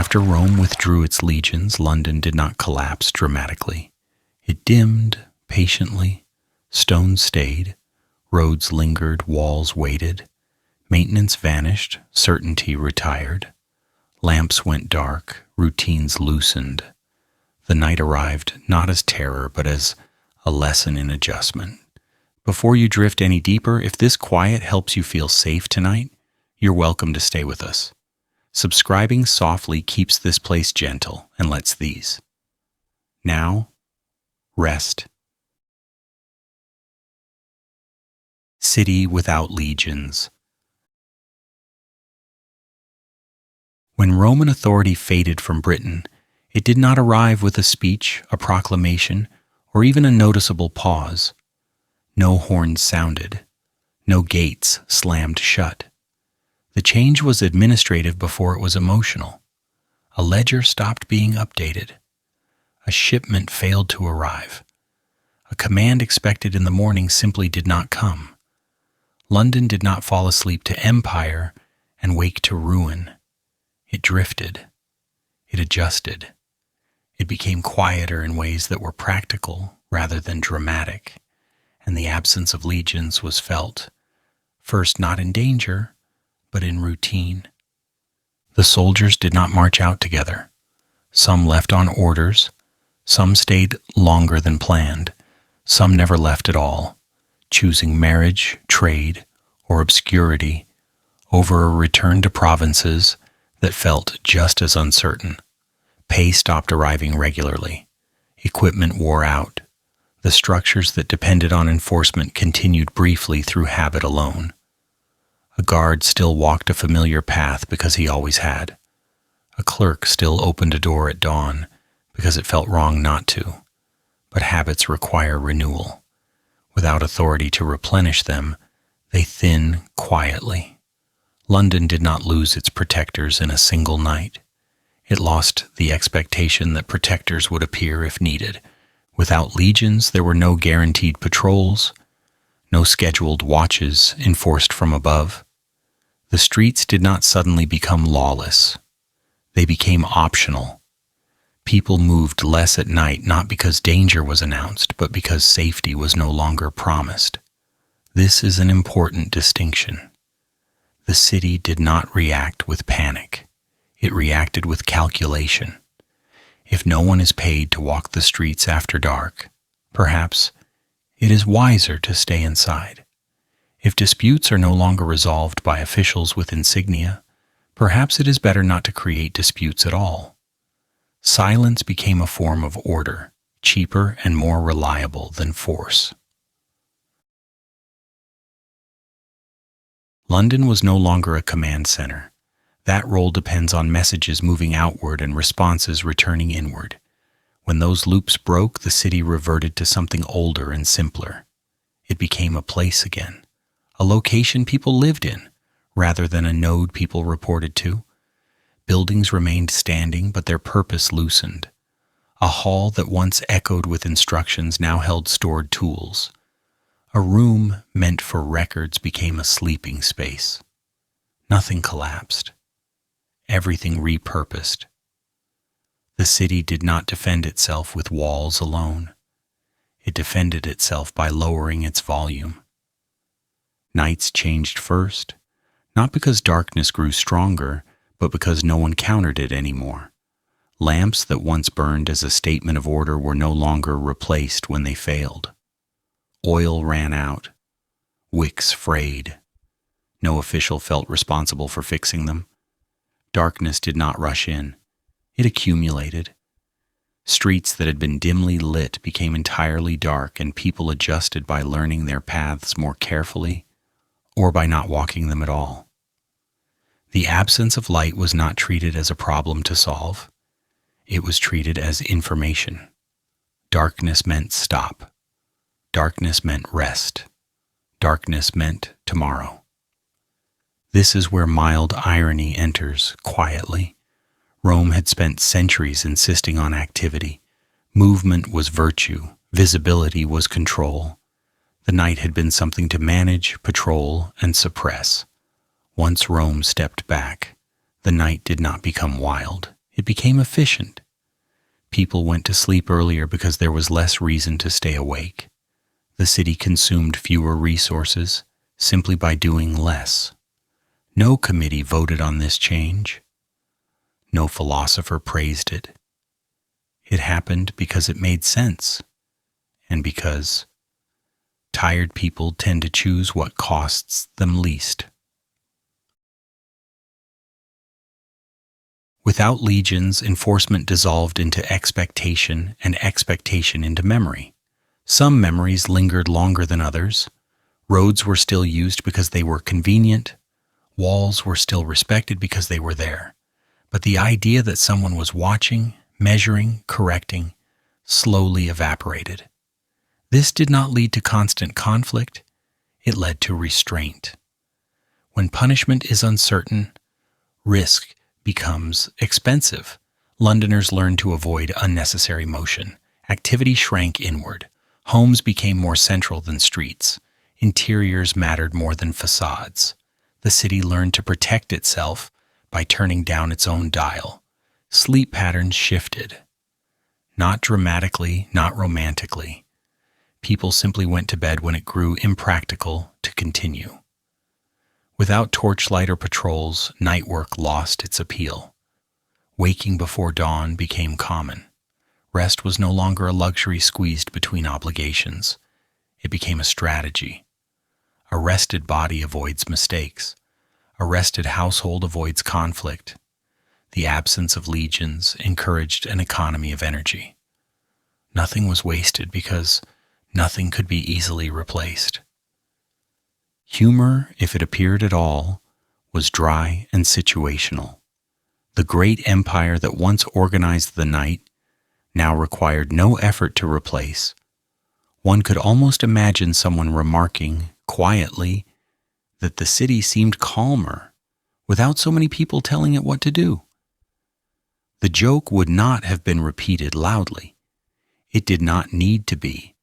After Rome withdrew its legions, London did not collapse dramatically. It dimmed patiently. Stones stayed, roads lingered, walls waited. Maintenance vanished, certainty retired. Lamps went dark, routines loosened. The night arrived not as terror, but as a lesson in adjustment. Before you drift any deeper, if this quiet helps you feel safe tonight, you're welcome to stay with us. Subscribing softly keeps this place gentle and lets these. Now, rest. City without legions. When Roman authority faded from Britain, it did not arrive with a speech, a proclamation, or even a noticeable pause. No horns sounded. No gates slammed shut. The change was administrative before it was emotional. A ledger stopped being updated. A shipment failed to arrive. A command expected in the morning simply did not come. London did not fall asleep to empire and wake to ruin. It drifted. It adjusted. It became quieter in ways that were practical rather than dramatic, and the absence of legions was felt, first not in danger, but in routine. The soldiers did not march out together. Some left on orders, some stayed longer than planned, some never left at all, choosing marriage, trade, or obscurity over a return to provinces that felt just as uncertain. Pay stopped arriving regularly. Equipment wore out. The structures that depended on enforcement continued briefly through habit alone. A guard still walked a familiar path because he always had. A clerk still opened a door at dawn because it felt wrong not to. But habits require renewal. Without authority to replenish them, they thin quietly. London did not lose its protectors in a single night. It lost the expectation that protectors would appear if needed. Without legions, there were no guaranteed patrols, no scheduled watches enforced from above. The streets did not suddenly become lawless. They became optional. People moved less at night, not because danger was announced, but because safety was no longer promised. This is an important distinction. The city did not react with panic. It reacted with calculation. If no one is paid to walk the streets after dark, perhaps it is wiser to stay inside. If disputes are no longer resolved by officials with insignia, perhaps it is better not to create disputes at all. Silence became a form of order, cheaper and more reliable than force. London was no longer a command center. That role depends on messages moving outward and responses returning inward. When those loops broke, the city reverted to something older and simpler. It became a place again, a location people lived in, rather than a node people reported to. Buildings remained standing, but their purpose loosened. A hall that once echoed with instructions now held stored tools. A room meant for records became a sleeping space. Nothing collapsed. Everything repurposed. The city did not defend itself with walls alone. It defended itself by lowering its volume. Nights changed first, not because darkness grew stronger, but because no one countered it anymore. Lamps that once burned as a statement of order were no longer replaced when they failed. Oil ran out. Wicks frayed. No official felt responsible for fixing them. Darkness did not rush in. It accumulated. Streets that had been dimly lit became entirely dark, and people adjusted by learning their paths more carefully or by not walking them at all. The absence of light was not treated as a problem to solve. It was treated as information. Darkness meant stop. Darkness meant rest. Darkness meant tomorrow. This is where mild irony enters quietly. Rome had spent centuries insisting on activity. Movement was virtue. Visibility was control. The night had been something to manage, patrol, and suppress. Once Rome stepped back, the night did not become wild. It became efficient. People went to sleep earlier because there was less reason to stay awake. The city consumed fewer resources simply by doing less. No committee voted on this change. No philosopher praised it. It happened because it made sense, and because tired people tend to choose what costs them least. Without legions, enforcement dissolved into expectation and expectation into memory. Some memories lingered longer than others. Roads were still used because they were convenient. Walls were still respected because they were there. But the idea that someone was watching, measuring, correcting, slowly evaporated. This did not lead to constant conflict. It led to restraint. When punishment is uncertain, risk becomes expensive. Londoners learned to avoid unnecessary motion. Activity shrank inward. Homes became more central than streets. Interiors mattered more than facades. The city learned to protect itself by turning down its own dial. Sleep patterns shifted. Not dramatically, not romantically. People simply went to bed when it grew impractical to continue. Without torchlight or patrols, night work lost its appeal. Waking before dawn became common. Rest was no longer a luxury squeezed between obligations. It became a strategy. A rested body avoids mistakes. A rested household avoids conflict. The absence of legions encouraged an economy of energy. Nothing was wasted because nothing could be easily replaced. Humor, if it appeared at all, was dry and situational. The great empire that once organized the night now required no effort to replace. One could almost imagine someone remarking, quietly, that the city seemed calmer without so many people telling it what to do. The joke would not have been repeated loudly. It did not need to be.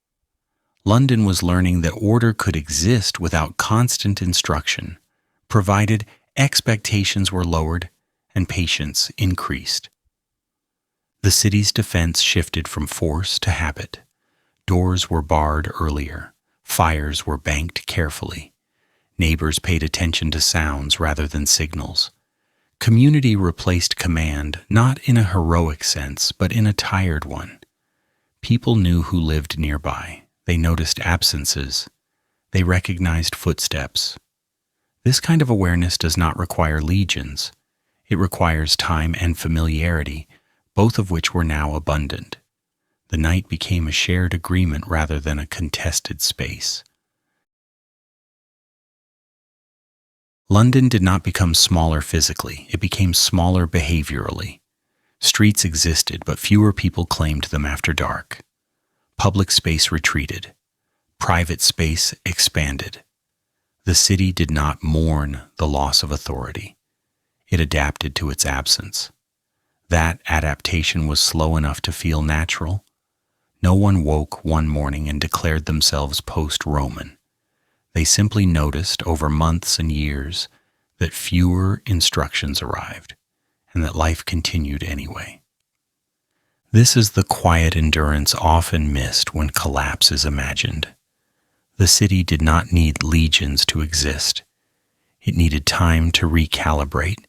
London was learning that order could exist without constant instruction, provided expectations were lowered and patience increased. The city's defense shifted from force to habit. Doors were barred earlier. Fires were banked carefully. Neighbors paid attention to sounds rather than signals. Community replaced command, not in a heroic sense, but in a tired one. People knew who lived nearby. They noticed absences. They recognized footsteps. This kind of awareness does not require legions. It requires time and familiarity, both of which were now abundant. The night became a shared agreement rather than a contested space. London did not become smaller physically. It became smaller behaviorally. Streets existed, but fewer people claimed them after dark. Public space retreated. Private space expanded. The city did not mourn the loss of authority. It adapted to its absence. That adaptation was slow enough to feel natural. No one woke one morning and declared themselves post-Roman. They simply noticed over months and years that fewer instructions arrived and that life continued anyway. This is the quiet endurance often missed when collapse is imagined. The city did not need legions to exist. It needed time to recalibrate.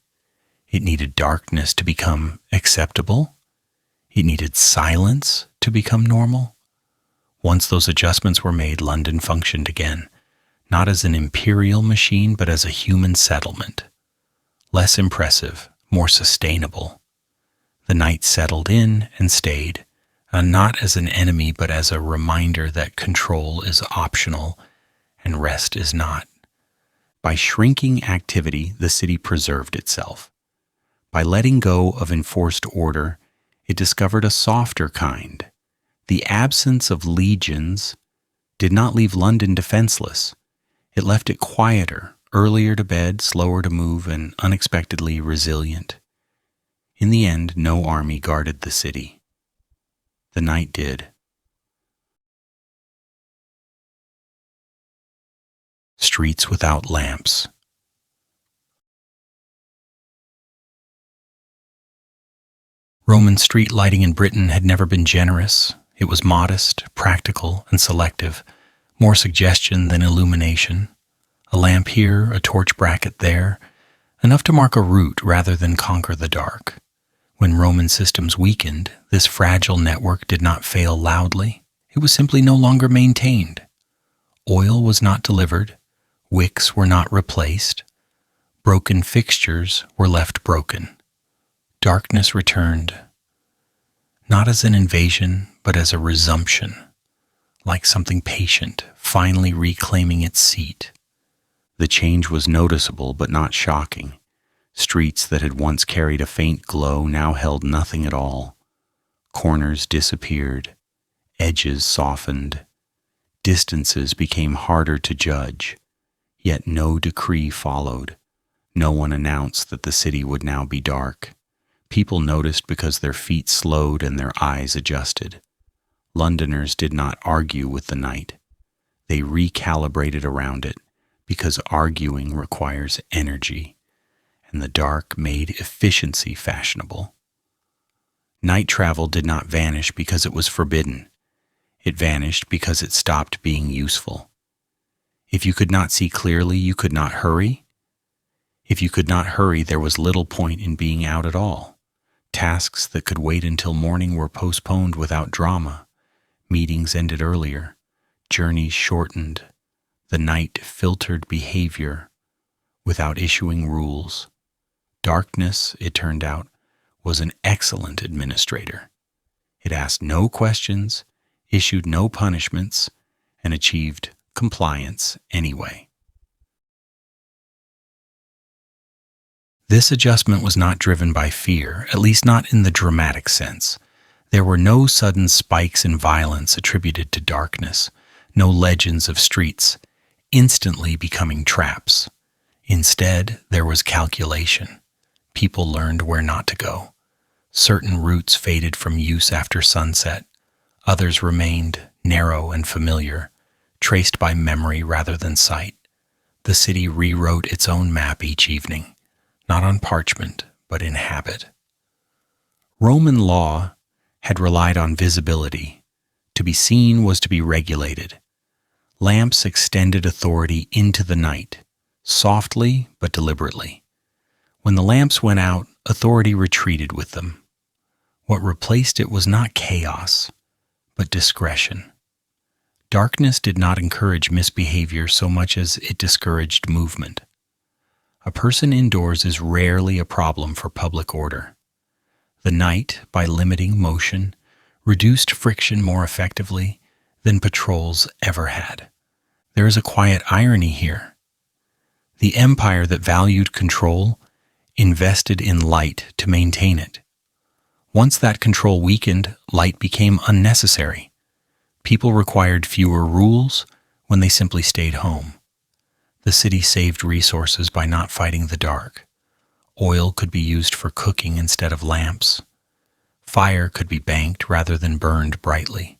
It needed darkness to become acceptable. It needed silence to become normal. Once those adjustments were made, London functioned again, not as an imperial machine, but as a human settlement. Less impressive, more sustainable. The night settled in and stayed, not as an enemy, but as a reminder that control is optional and rest is not. By shrinking activity, the city preserved itself. By letting go of enforced order, it discovered a softer kind. The absence of legions did not leave London defenseless. It left it quieter, earlier to bed, slower to move, and unexpectedly resilient. In the end, no army guarded the city. The night did. Streets without lamps. Roman street lighting in Britain had never been generous. It was modest, practical, and selective, more suggestion than illumination. A lamp here, a torch bracket there, enough to mark a route rather than conquer the dark. When Roman systems weakened, this fragile network did not fail loudly. It was simply no longer maintained. Oil was not delivered, wicks were not replaced, broken fixtures were left broken. Darkness returned, not as an invasion, but as a resumption, like something patient, finally reclaiming its seat. The change was noticeable but not shocking. Streets that had once carried a faint glow now held nothing at all. Corners disappeared, edges softened, distances became harder to judge, yet no decree followed. No one announced that the city would now be dark. People noticed because their feet slowed and their eyes adjusted. Londoners did not argue with the night. They recalibrated around it, because arguing requires energy, and the dark made efficiency fashionable. Night travel did not vanish because it was forbidden. It vanished because it stopped being useful. If you could not see clearly, you could not hurry. If you could not hurry, there was little point in being out at all. Tasks that could wait until morning were postponed without drama. Meetings ended earlier. Journeys shortened. The night filtered behavior without issuing rules. Darkness, it turned out, was an excellent administrator. It asked no questions, issued no punishments, and achieved compliance anyway. This adjustment was not driven by fear, at least not in the dramatic sense. There were no sudden spikes in violence attributed to darkness, no legends of streets instantly becoming traps. Instead, there was calculation. People learned where not to go. Certain routes faded from use after sunset. Others remained narrow and familiar, traced by memory rather than sight. The city rewrote its own map each evening, not on parchment, but in habit. Roman law had relied on visibility. To be seen was to be regulated. Lamps extended authority into the night, softly but deliberately. When the lamps went out, authority retreated with them. What replaced it was not chaos, but discretion. Darkness did not encourage misbehavior so much as it discouraged movement. A person indoors is rarely a problem for public order. The night, by limiting motion, reduced friction more effectively than patrols ever had. There is a quiet irony here. The empire that valued control invested in light to maintain it. Once that control weakened, light became unnecessary. People required fewer rules when they simply stayed home. The city saved resources by not fighting the dark. Oil could be used for cooking instead of lamps. Fire could be banked rather than burned brightly.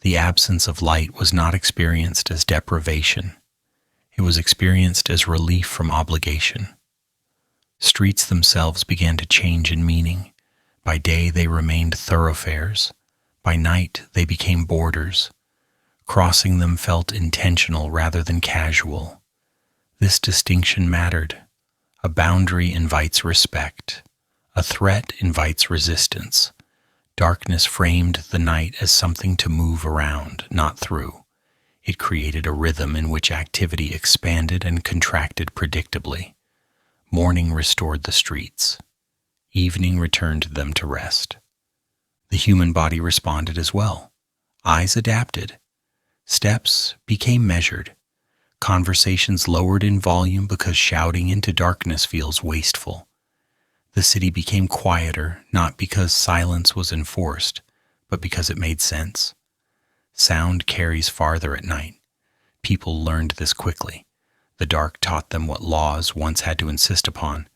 The absence of light was not experienced as deprivation. It was experienced as relief from obligation. Streets themselves began to change in meaning. By day they remained thoroughfares. By night they became borders. Crossing them felt intentional rather than casual. This distinction mattered. A boundary invites respect. A threat invites resistance. Darkness framed the night as something to move around, not through. It created a rhythm in which activity expanded and contracted predictably. Morning restored the streets. Evening returned them to rest. The human body responded as well. Eyes adapted. Steps became measured. Conversations lowered in volume because shouting into darkness feels wasteful. The city became quieter, not because silence was enforced, but because it made sense. Sound carries farther at night. People learned this quickly. The dark taught them what laws once had to insist upon: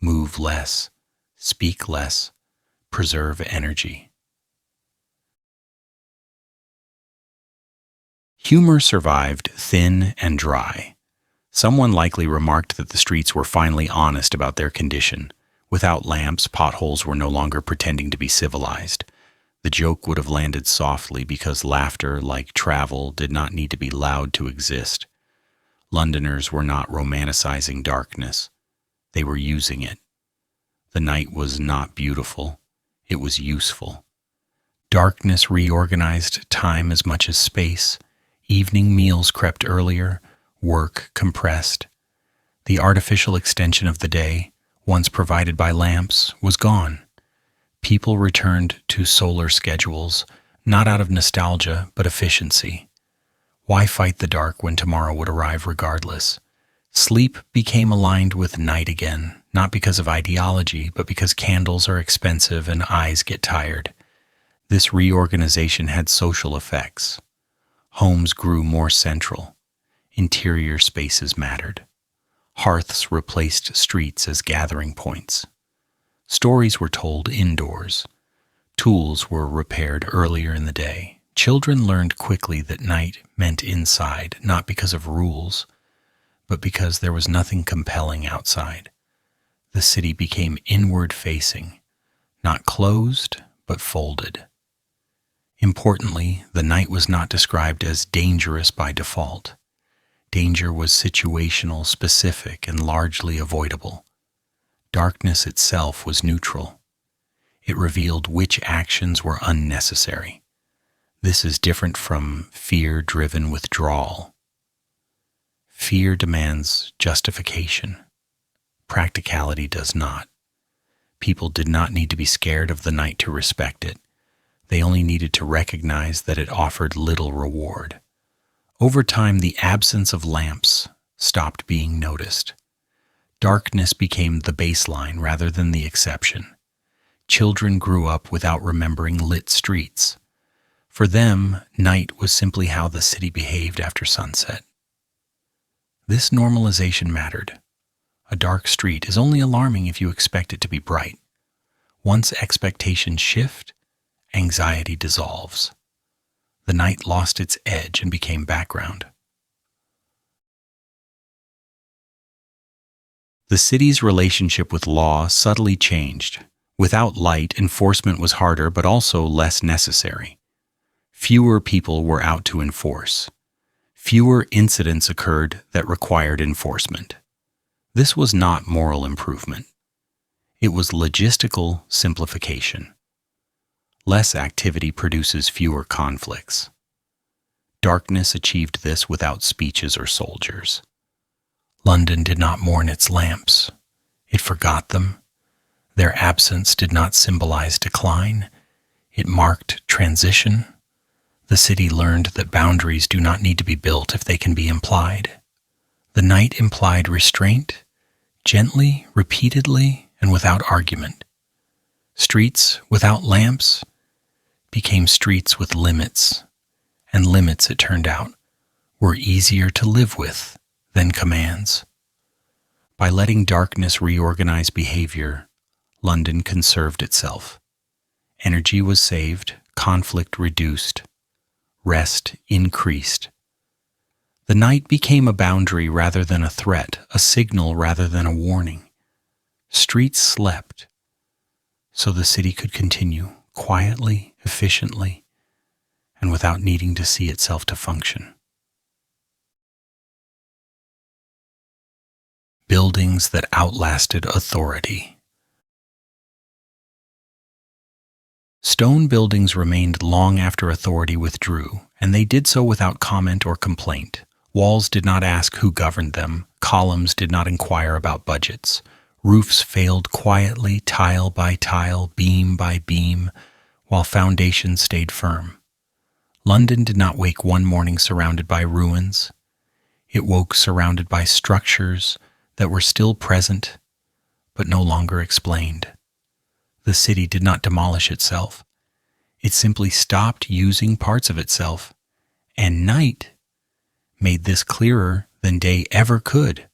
move less, speak less, preserve energy. Humor survived thin and dry. Someone likely remarked that the streets were finally honest about their condition. Without lamps, potholes were no longer pretending to be civilized. The joke would have landed softly because laughter, like travel, did not need to be loud to exist. Londoners were not romanticizing darkness. They were using it. The night was not beautiful. It was useful. Darkness reorganized time as much as space. Evening meals crept earlier, work compressed. The artificial extension of the day, once provided by lamps, was gone. People returned to solar schedules, not out of nostalgia, but efficiency. Why fight the dark when tomorrow would arrive regardless? Sleep became aligned with night again, not because of ideology, but because candles are expensive and eyes get tired. This reorganization had social effects. Homes grew more central. Interior spaces mattered. Hearths replaced streets as gathering points. Stories were told indoors. Tools were repaired earlier in the day. Children learned quickly that night meant inside, not because of rules, but because there was nothing compelling outside. The city became inward-facing, not closed, but folded. Importantly, the night was not described as dangerous by default. Danger was situational, specific, and largely avoidable. Darkness itself was neutral. It revealed which actions were unnecessary. This is different from fear-driven withdrawal. Fear demands justification. Practicality does not. People did not need to be scared of the night to respect it. They only needed to recognize that it offered little reward. Over time, the absence of lamps stopped being noticed. Darkness became the baseline rather than the exception. Children grew up without remembering lit streets. For them, night was simply how the city behaved after sunset. This normalization mattered. A dark street is only alarming if you expect it to be bright. Once expectations shift, anxiety dissolves. The night lost its edge and became background. The city's relationship with law subtly changed. Without light, enforcement was harder but also less necessary. Fewer people were out to enforce. Fewer incidents occurred that required enforcement. This was not moral improvement. It was logistical simplification. Less activity produces fewer conflicts. Darkness achieved this without speeches or soldiers. London did not mourn its lamps. It forgot them. Their absence did not symbolize decline. It marked transition. The city learned that boundaries do not need to be built if they can be implied. The night implied restraint, gently, repeatedly, and without argument. Streets without lamps became streets with limits, and limits, it turned out, were easier to live with than commands. By letting darkness reorganize behavior, London conserved itself. Energy was saved, conflict reduced, rest increased. The night became a boundary rather than a threat, a signal rather than a warning. Streets slept, so the city could continue quietly, efficiently, and without needing to see itself to function. Buildings that outlasted authority. Stone buildings remained long after authority withdrew, and they did so without comment or complaint. Walls did not ask who governed them. Columns did not inquire about budgets. Roofs failed quietly, tile by tile, beam by beam, while foundations stayed firm. London did not wake one morning surrounded by ruins. It woke surrounded by structures that were still present, but no longer explained. The city did not demolish itself. It simply stopped using parts of itself, and night made this clearer than day ever could.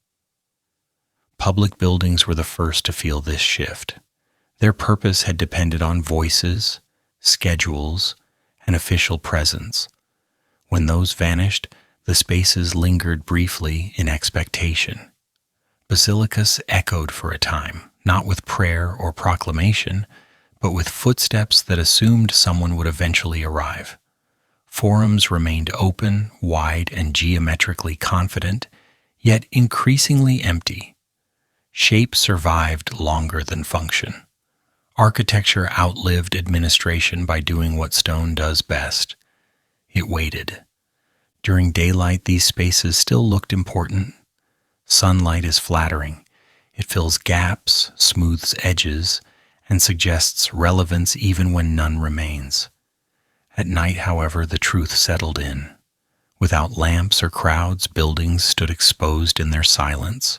Public buildings were the first to feel this shift. Their purpose had depended on voices, schedules, and official presence. When those vanished, the spaces lingered briefly in expectation. Basilicas echoed for a time, not with prayer or proclamation, but with footsteps that assumed someone would eventually arrive. Forums remained open, wide, and geometrically confident, yet increasingly empty. Shape survived longer than function. Architecture outlived administration by doing what stone does best. It waited. During daylight, these spaces still looked important. Sunlight is flattering. It fills gaps, smooths edges, and suggests relevance even when none remains. At night, however, the truth settled in. Without lamps or crowds, buildings stood exposed in their silence.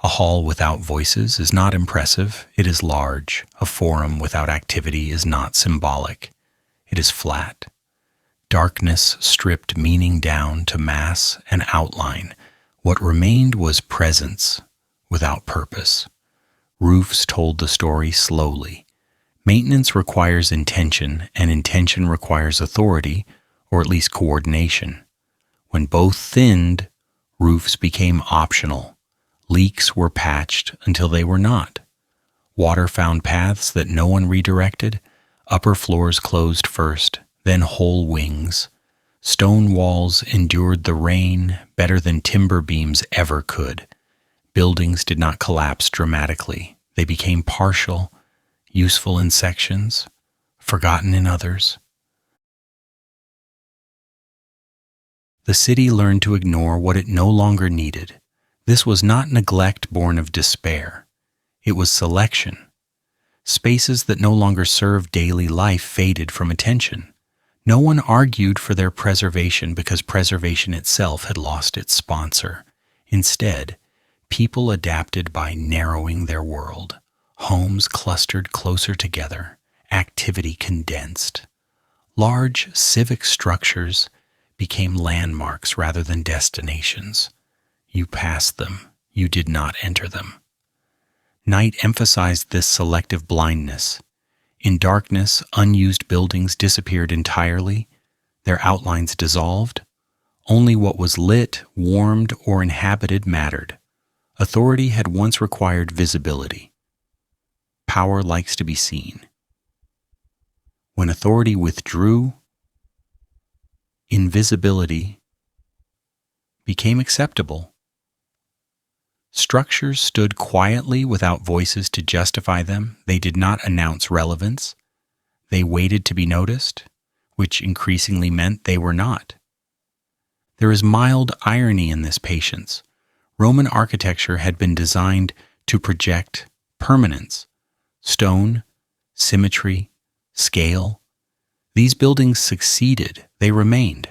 A hall without voices is not impressive, it is large. A forum without activity is not symbolic. It is flat. Darkness stripped meaning down to mass and outline. What remained was presence without purpose. Roofs told the story slowly. Maintenance requires intention, and intention requires authority, or at least coordination. When both thinned, roofs became optional. Leaks were patched until they were not. Water found paths that no one redirected. Upper floors closed first, then whole wings. Stone walls endured the rain better than timber beams ever could. Buildings did not collapse dramatically. They became partial, useful in sections, forgotten in others. The city learned to ignore what it no longer needed. This was not neglect born of despair. It was selection. Spaces that no longer served daily life faded from attention. No one argued for their preservation because preservation itself had lost its sponsor. Instead, people adapted by narrowing their world. Homes clustered closer together, activity condensed. Large civic structures became landmarks rather than destinations. You passed them, you did not enter them. Night emphasized this selective blindness. In darkness, unused buildings disappeared entirely, their outlines dissolved. Only what was lit, warmed, or inhabited mattered. Authority had once required visibility. Power likes to be seen. When authority withdrew, invisibility became acceptable. Structures stood quietly without voices to justify them. They did not announce relevance. They waited to be noticed, which increasingly meant they were not. There is mild irony in this patience. Roman architecture had been designed to project permanence, stone, symmetry, scale. These buildings succeeded, they remained.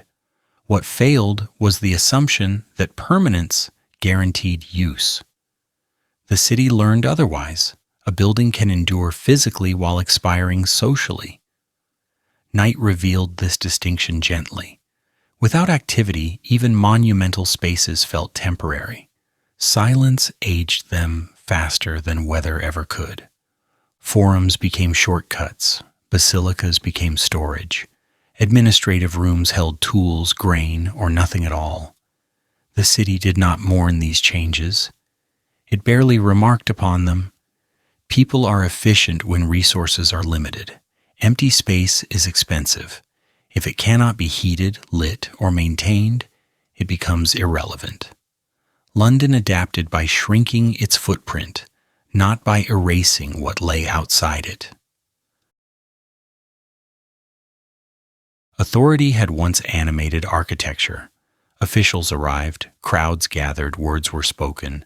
What failed was the assumption that permanence guaranteed use. The city learned otherwise. A building can endure physically while expiring socially. Night revealed this distinction gently. Without activity, even monumental spaces felt temporary. Silence aged them faster than weather ever could. Forums became shortcuts. Basilicas became storage. Administrative rooms held tools, grain, or nothing at all. The city did not mourn these changes. It barely remarked upon them. People are efficient when resources are limited. Empty space is expensive. If it cannot be heated, lit, or maintained, it becomes irrelevant. London adapted by shrinking its footprint, not by erasing what lay outside it. Authority had once animated architecture. Officials arrived, crowds gathered, words were spoken.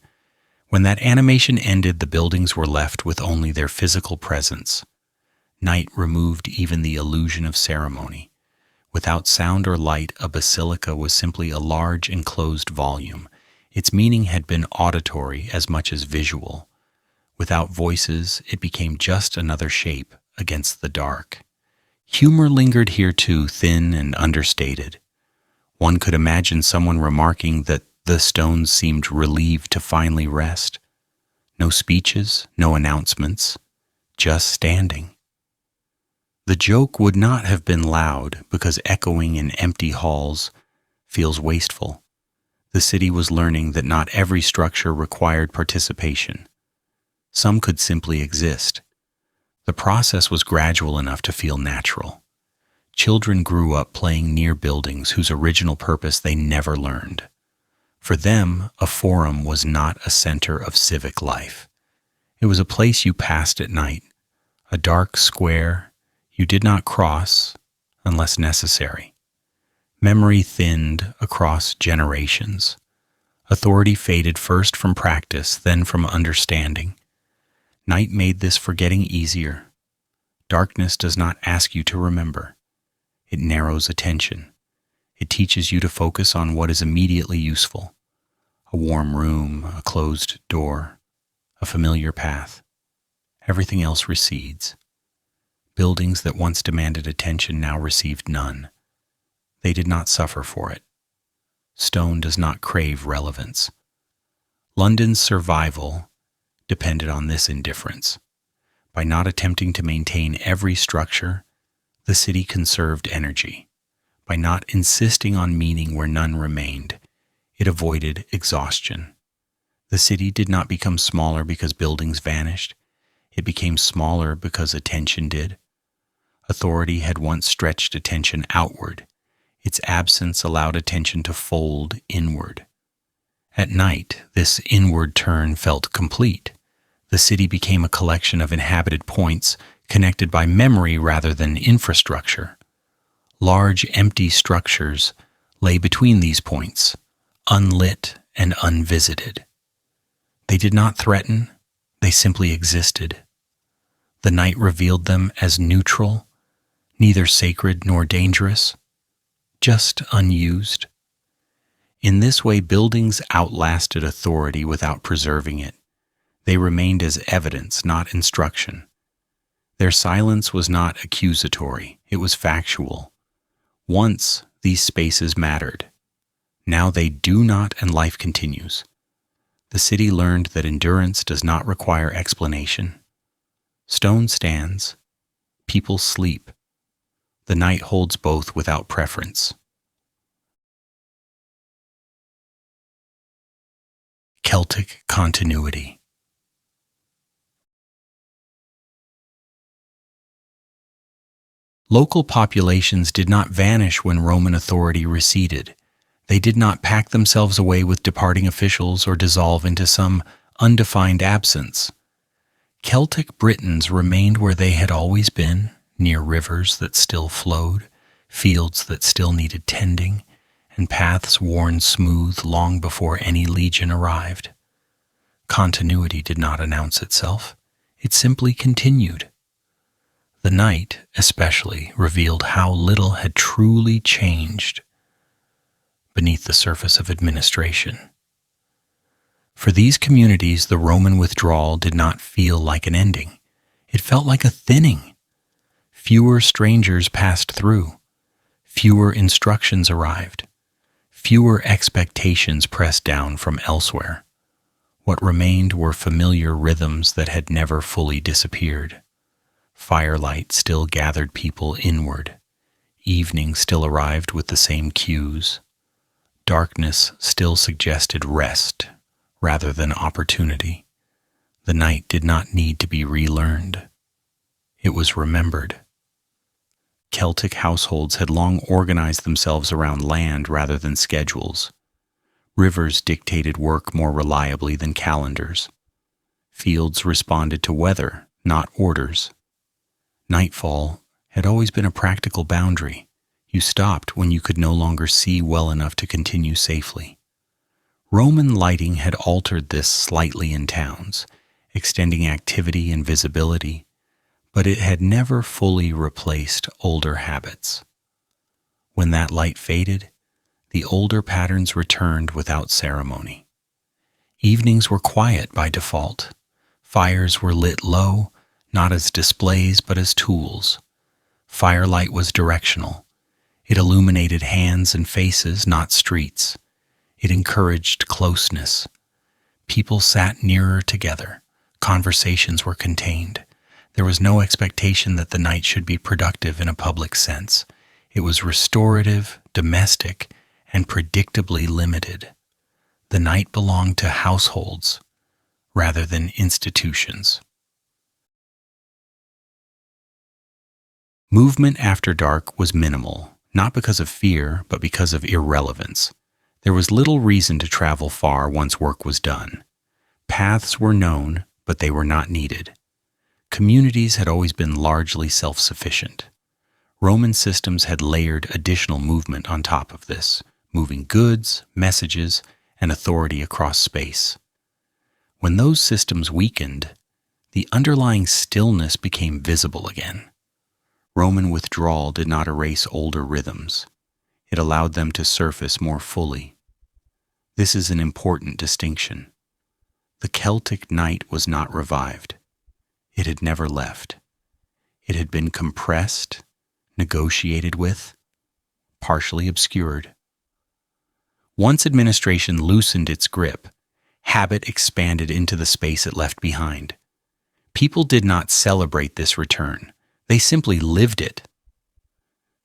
When that animation ended, the buildings were left with only their physical presence. Night removed even the illusion of ceremony. Without sound or light, a basilica was simply a large enclosed volume. Its meaning had been auditory as much as visual. Without voices, it became just another shape against the dark. Humor lingered here too, thin and understated. One could imagine someone remarking that the stones seemed relieved to finally rest. No speeches, no announcements, just standing. The joke would not have been loud because echoing in empty halls feels wasteful. The city was learning that not every structure required participation. Some could simply exist. The process was gradual enough to feel natural. Children grew up playing near buildings whose original purpose they never learned. For them, a forum was not a center of civic life. It was a place you passed at night, a dark square you did not cross unless necessary. Memory thinned across generations. Authority faded first from practice, then from understanding. Night made this forgetting easier. Darkness does not ask you to remember. It narrows attention. It teaches you to focus on what is immediately useful. A warm room, a closed door, a familiar path. Everything else recedes. Buildings that once demanded attention now received none. They did not suffer for it. Stone does not crave relevance. London's survival depended on this indifference. By not attempting to maintain every structure, the city conserved energy. By not insisting on meaning where none remained, it avoided exhaustion. The city did not become smaller because buildings vanished. It became smaller because attention did. Authority had once stretched attention outward. Its absence allowed attention to fold inward. At night, this inward turn felt complete. The city became a collection of inhabited points connected by memory rather than infrastructure. Large, empty structures lay between these points, unlit and unvisited. They did not threaten, they simply existed. The night revealed them as neutral, neither sacred nor dangerous, just unused. In this way, buildings outlasted authority without preserving it. They remained as evidence, not instruction. Their silence was not accusatory, it was factual. Once, these spaces mattered. Now they do not, and life continues. The city learned that endurance does not require explanation. Stone stands. People sleep. The night holds both without preference. Celtic continuity. Local populations did not vanish when Roman authority receded. They did not pack themselves away with departing officials or dissolve into some undefined absence. Celtic Britons remained where they had always been, near rivers that still flowed, fields that still needed tending, and paths worn smooth long before any legion arrived. Continuity did not announce itself. It simply continued. The night, especially, revealed how little had truly changed beneath the surface of administration. For these communities, the Roman withdrawal did not feel like an ending. It felt like a thinning. Fewer strangers passed through. Fewer instructions arrived. Fewer expectations pressed down from elsewhere. What remained were familiar rhythms that had never fully disappeared. Firelight still gathered people inward. Evening still arrived with the same cues. Darkness still suggested rest rather than opportunity. The night did not need to be relearned. It was remembered. Celtic households had long organized themselves around land rather than schedules. Rivers dictated work more reliably than calendars. Fields responded to weather, not orders. Nightfall had always been a practical boundary. You stopped when you could no longer see well enough to continue safely. Roman lighting had altered this slightly in towns, extending activity and visibility, but it had never fully replaced older habits. When that light faded, the older patterns returned without ceremony. Evenings were quiet by default. Fires were lit low, not as displays but as tools. Firelight was directional. It illuminated hands and faces, not streets. It encouraged closeness. People sat nearer together. Conversations were contained. There was no expectation that the night should be productive in a public sense. It was restorative, domestic, and predictably limited. The night belonged to households. rather than institutions. Movement after dark was minimal, not because of fear, but because of irrelevance. There was little reason to travel far once work was done. Paths were known, but they were not needed. Communities had always been largely self-sufficient. Roman systems had layered additional movement on top of this, moving goods, messages, and authority across space. When those systems weakened, the underlying stillness became visible again. Roman withdrawal did not erase older rhythms. It allowed them to surface more fully. This is an important distinction. The Celtic night was not revived. It had never left. It had been compressed, negotiated with, partially obscured. Once administration loosened its grip, habit expanded into the space it left behind. People did not celebrate this return. They simply lived it.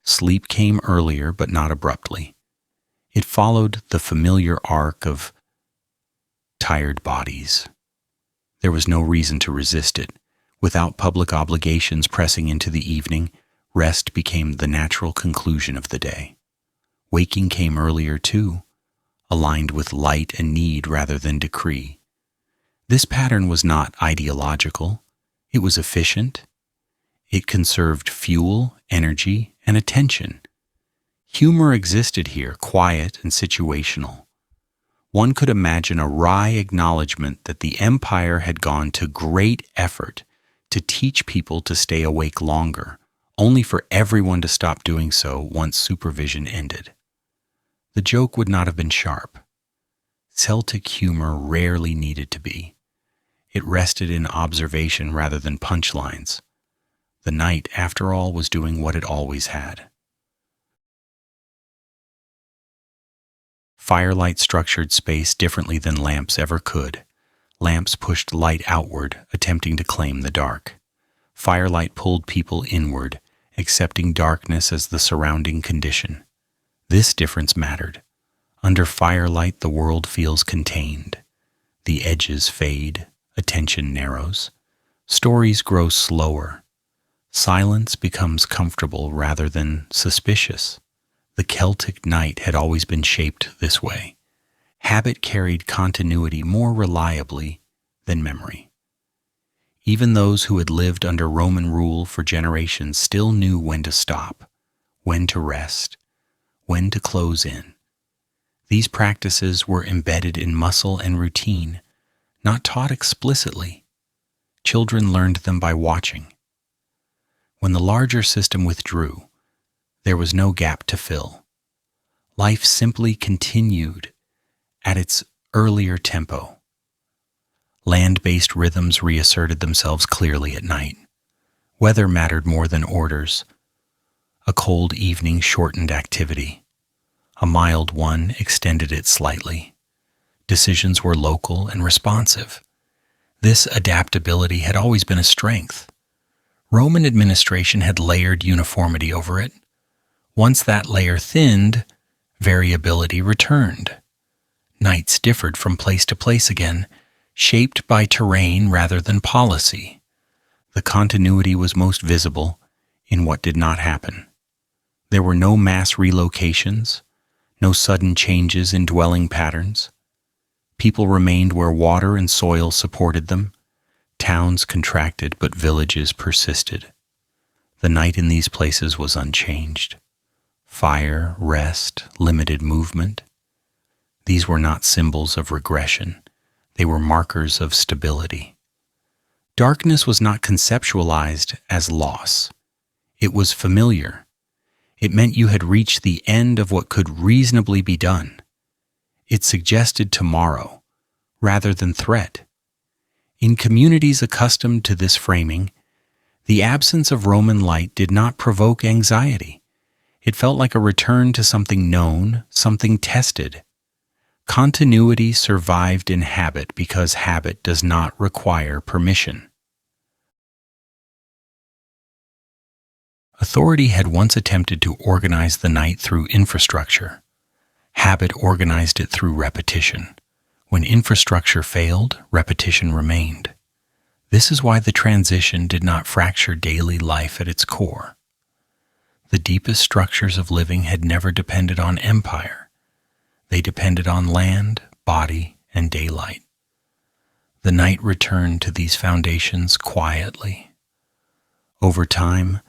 Sleep came earlier, but not abruptly. It followed the familiar arc of tired bodies. There was no reason to resist it. Without public obligations pressing into the evening, rest became the natural conclusion of the day. Waking came earlier too, aligned with light and need rather than decree. This pattern was not ideological. It was efficient. It conserved fuel, energy, and attention. Humor existed here, quiet and situational. One could imagine a wry acknowledgement that the empire had gone to great effort to teach people to stay awake longer, only for everyone to stop doing so once supervision ended. The joke would not have been sharp. Celtic humor rarely needed to be. It rested in observation rather than punchlines. The night, after all, was doing what it always had. Firelight structured space differently than lamps ever could. Lamps pushed light outward, attempting to claim the dark. Firelight pulled people inward, accepting darkness as the surrounding condition. This difference mattered. Under firelight, the world feels contained. The edges fade, attention narrows. Stories grow slower. Silence becomes comfortable rather than suspicious. The Celtic night had always been shaped this way. Habit carried continuity more reliably than memory. Even those who had lived under Roman rule for generations still knew when to stop, when to rest, when to close in. These practices were embedded in muscle and routine, not taught explicitly. Children learned them by watching. When the larger system withdrew, there was no gap to fill. Life simply continued at its earlier tempo. Land-based rhythms reasserted themselves clearly at night. Weather mattered more than orders. A cold evening shortened activity. A mild one extended it slightly. Decisions were local and responsive. This adaptability had always been a strength. Roman administration had layered uniformity over it. Once that layer thinned, variability returned. Nights differed from place to place again, shaped by terrain rather than policy. The continuity was most visible in what did not happen. There were no mass relocations, no sudden changes in dwelling patterns. People remained where water and soil supported them. Towns contracted, but villages persisted. The night in these places was unchanged. Fire, rest, limited movement. These were not symbols of regression. They were markers of stability. Darkness was not conceptualized as loss. It was familiar. It meant you had reached the end of what could reasonably be done. It suggested tomorrow, rather than threat. In communities accustomed to this framing, the absence of Roman light did not provoke anxiety. It felt like a return to something known, something tested. Continuity survived in habit because habit does not require permission. Authority had once attempted to organize the night through infrastructure. Habit organized it through repetition. When infrastructure failed, repetition remained. This is why the transition did not fracture daily life at its core. The deepest structures of living had never depended on empire. They depended on land, body, and daylight. The night returned to these foundations quietly. Over time,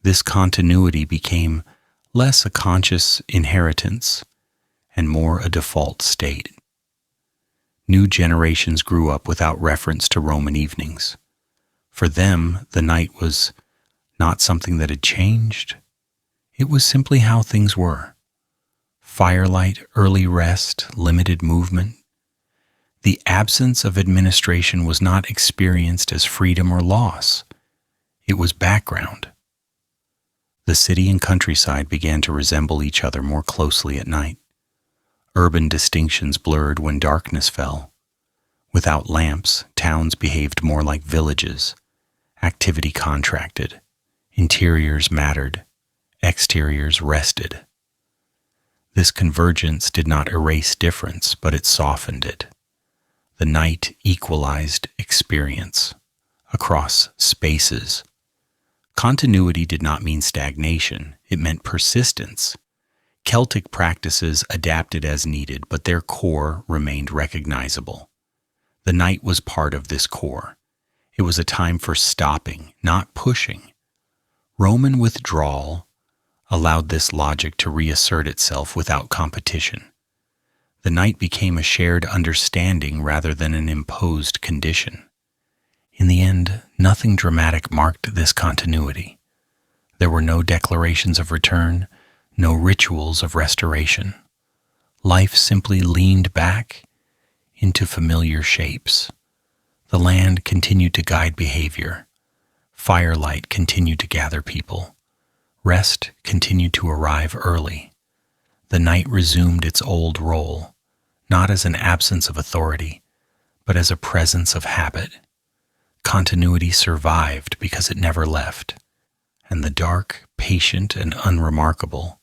this continuity became less a conscious inheritance and more a default state. New generations grew up without reference to Roman evenings. For them, the night was not something that had changed. It was simply how things were. Firelight, early rest, limited movement. The absence of administration was not experienced as freedom or loss. It was background. The city and countryside began to resemble each other more closely at night. Urban distinctions blurred when darkness fell. Without lamps, towns behaved more like villages. Activity contracted. Interiors mattered. Exteriors rested. This convergence did not erase difference, but it softened it. The night equalized experience across spaces. Continuity did not mean stagnation, it meant persistence. Celtic practices adapted as needed, but their core remained recognizable. The night was part of this core. It was a time for stopping, not pushing. Roman withdrawal allowed this logic to reassert itself without competition. The night became a shared understanding rather than an imposed condition. In the end, nothing dramatic marked this continuity. There were no declarations of return, no rituals of restoration. Life simply leaned back into familiar shapes. The land continued to guide behavior. Firelight continued to gather people. Rest continued to arrive early. The night resumed its old role, not as an absence of authority, but as a presence of habit. Continuity survived because it never left, and the dark, patient, and unremarkable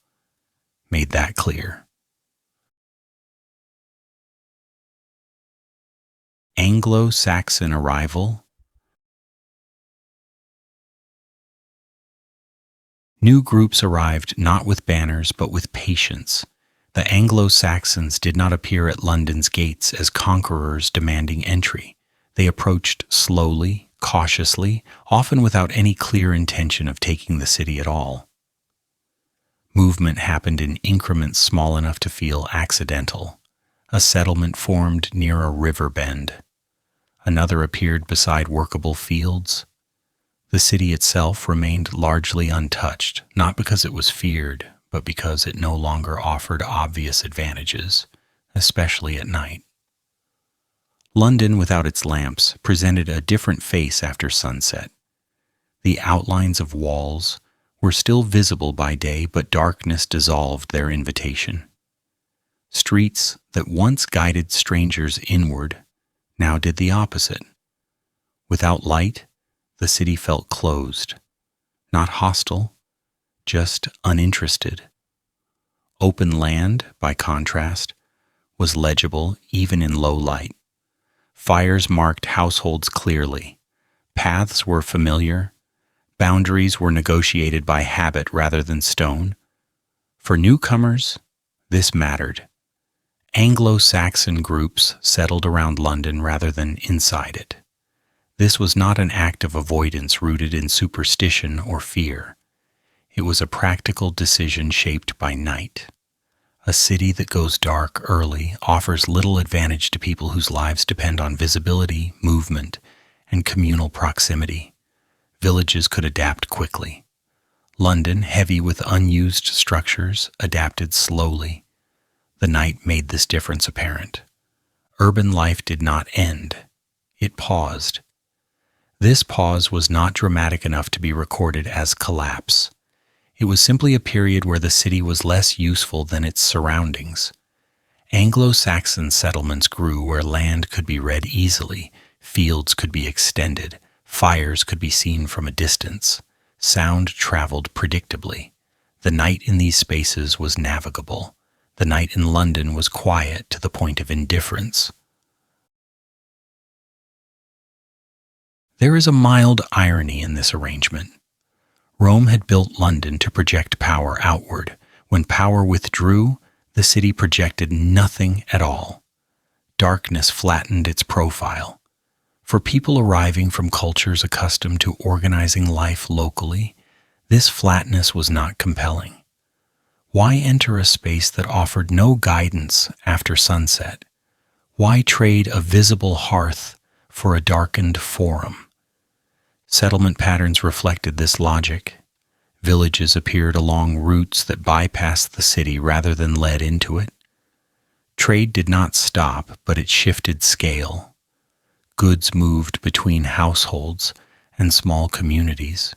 made that clear. Anglo-Saxon arrival. New groups arrived not with banners but with patience. The Anglo-Saxons did not appear at London's gates as conquerors demanding entry. They approached slowly, cautiously, often without any clear intention of taking the city at all. Movement happened in increments small enough to feel accidental. A settlement formed near a river bend. Another appeared beside workable fields. The city itself remained largely untouched, not because it was feared, but because it no longer offered obvious advantages, especially at night. London, without its lamps, presented a different face after sunset. The outlines of walls were still visible by day, but darkness dissolved their invitation. Streets that once guided strangers inward now did the opposite. Without light, the city felt closed, not hostile, just uninterested. Open land, by contrast, was legible even in low light. Fires marked households clearly. Paths were familiar. Boundaries were negotiated by habit rather than stone. For newcomers, this mattered. Anglo-Saxon groups settled around London rather than inside it. This was not an act of avoidance rooted in superstition or fear. It was a practical decision shaped by night. A city that goes dark early offers little advantage to people whose lives depend on visibility, movement, and communal proximity. Villages could adapt quickly. London, heavy with unused structures, adapted slowly. The night made this difference apparent. Urban life did not end. It paused. This pause was not dramatic enough to be recorded as collapse. It was simply a period where the city was less useful than its surroundings. Anglo-Saxon settlements grew where land could be read easily, fields could be extended, fires could be seen from a distance, sound traveled predictably. The night in these spaces was navigable. The night in London was quiet to the point of indifference. There is a mild irony in this arrangement. Rome had built London to project power outward. When power withdrew, the city projected nothing at all. Darkness flattened its profile. For people arriving from cultures accustomed to organizing life locally, this flatness was not compelling. Why enter a space that offered no guidance after sunset? Why trade a visible hearth for a darkened forum? Settlement patterns reflected this logic. Villages appeared along routes that bypassed the city rather than led into it. Trade did not stop, but it shifted scale. Goods moved between households and small communities,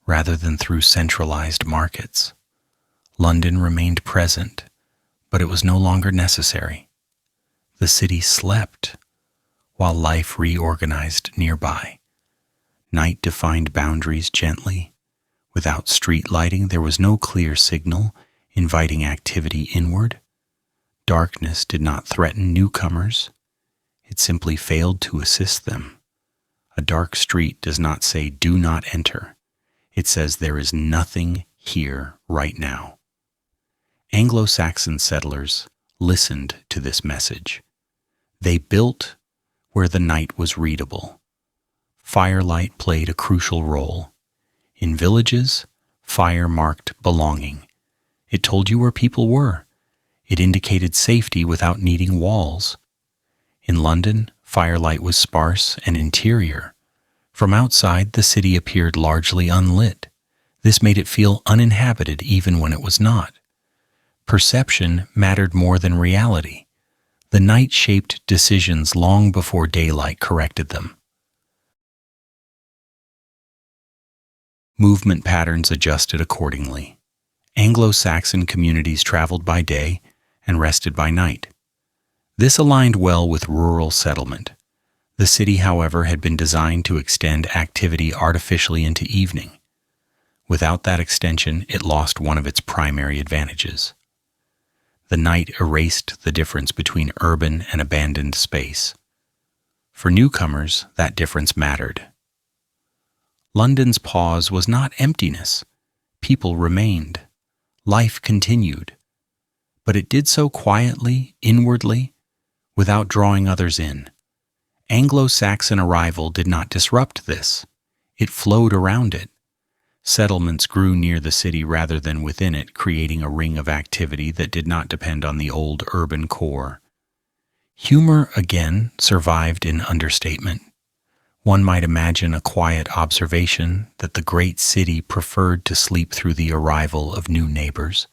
rather than through centralized markets. London remained present, but it was no longer necessary. The city slept, while life reorganized nearby. Night defined boundaries gently. Without street lighting, there was no clear signal inviting activity inward. Darkness did not threaten newcomers. It simply failed to assist them. A dark street does not say, "Do not enter." It says, "There is nothing here right now." Anglo-Saxon settlers listened to this message. They built where the night was readable. Firelight played a crucial role. In villages, fire marked belonging. It told you where people were. It indicated safety without needing walls. In London, firelight was sparse and interior. From outside, the city appeared largely unlit. This made it feel uninhabited even when it was not. Perception mattered more than reality. The night shaped decisions long before daylight corrected them. Movement patterns adjusted accordingly. Anglo-Saxon communities traveled by day and rested by night. This aligned well with rural settlement. The city, however, had been designed to extend activity artificially into evening. Without that extension, it lost one of its primary advantages. The night erased the difference between urban and abandoned space. For newcomers, that difference mattered. London's pause was not emptiness. People remained. Life continued. But it did so quietly, inwardly, without drawing others in. Anglo-Saxon arrival did not disrupt this. It flowed around it. Settlements grew near the city rather than within it, creating a ring of activity that did not depend on the old urban core. Humor, again, survived in understatement. One might imagine a quiet observation that the great city preferred to sleep through the arrival of new neighbors.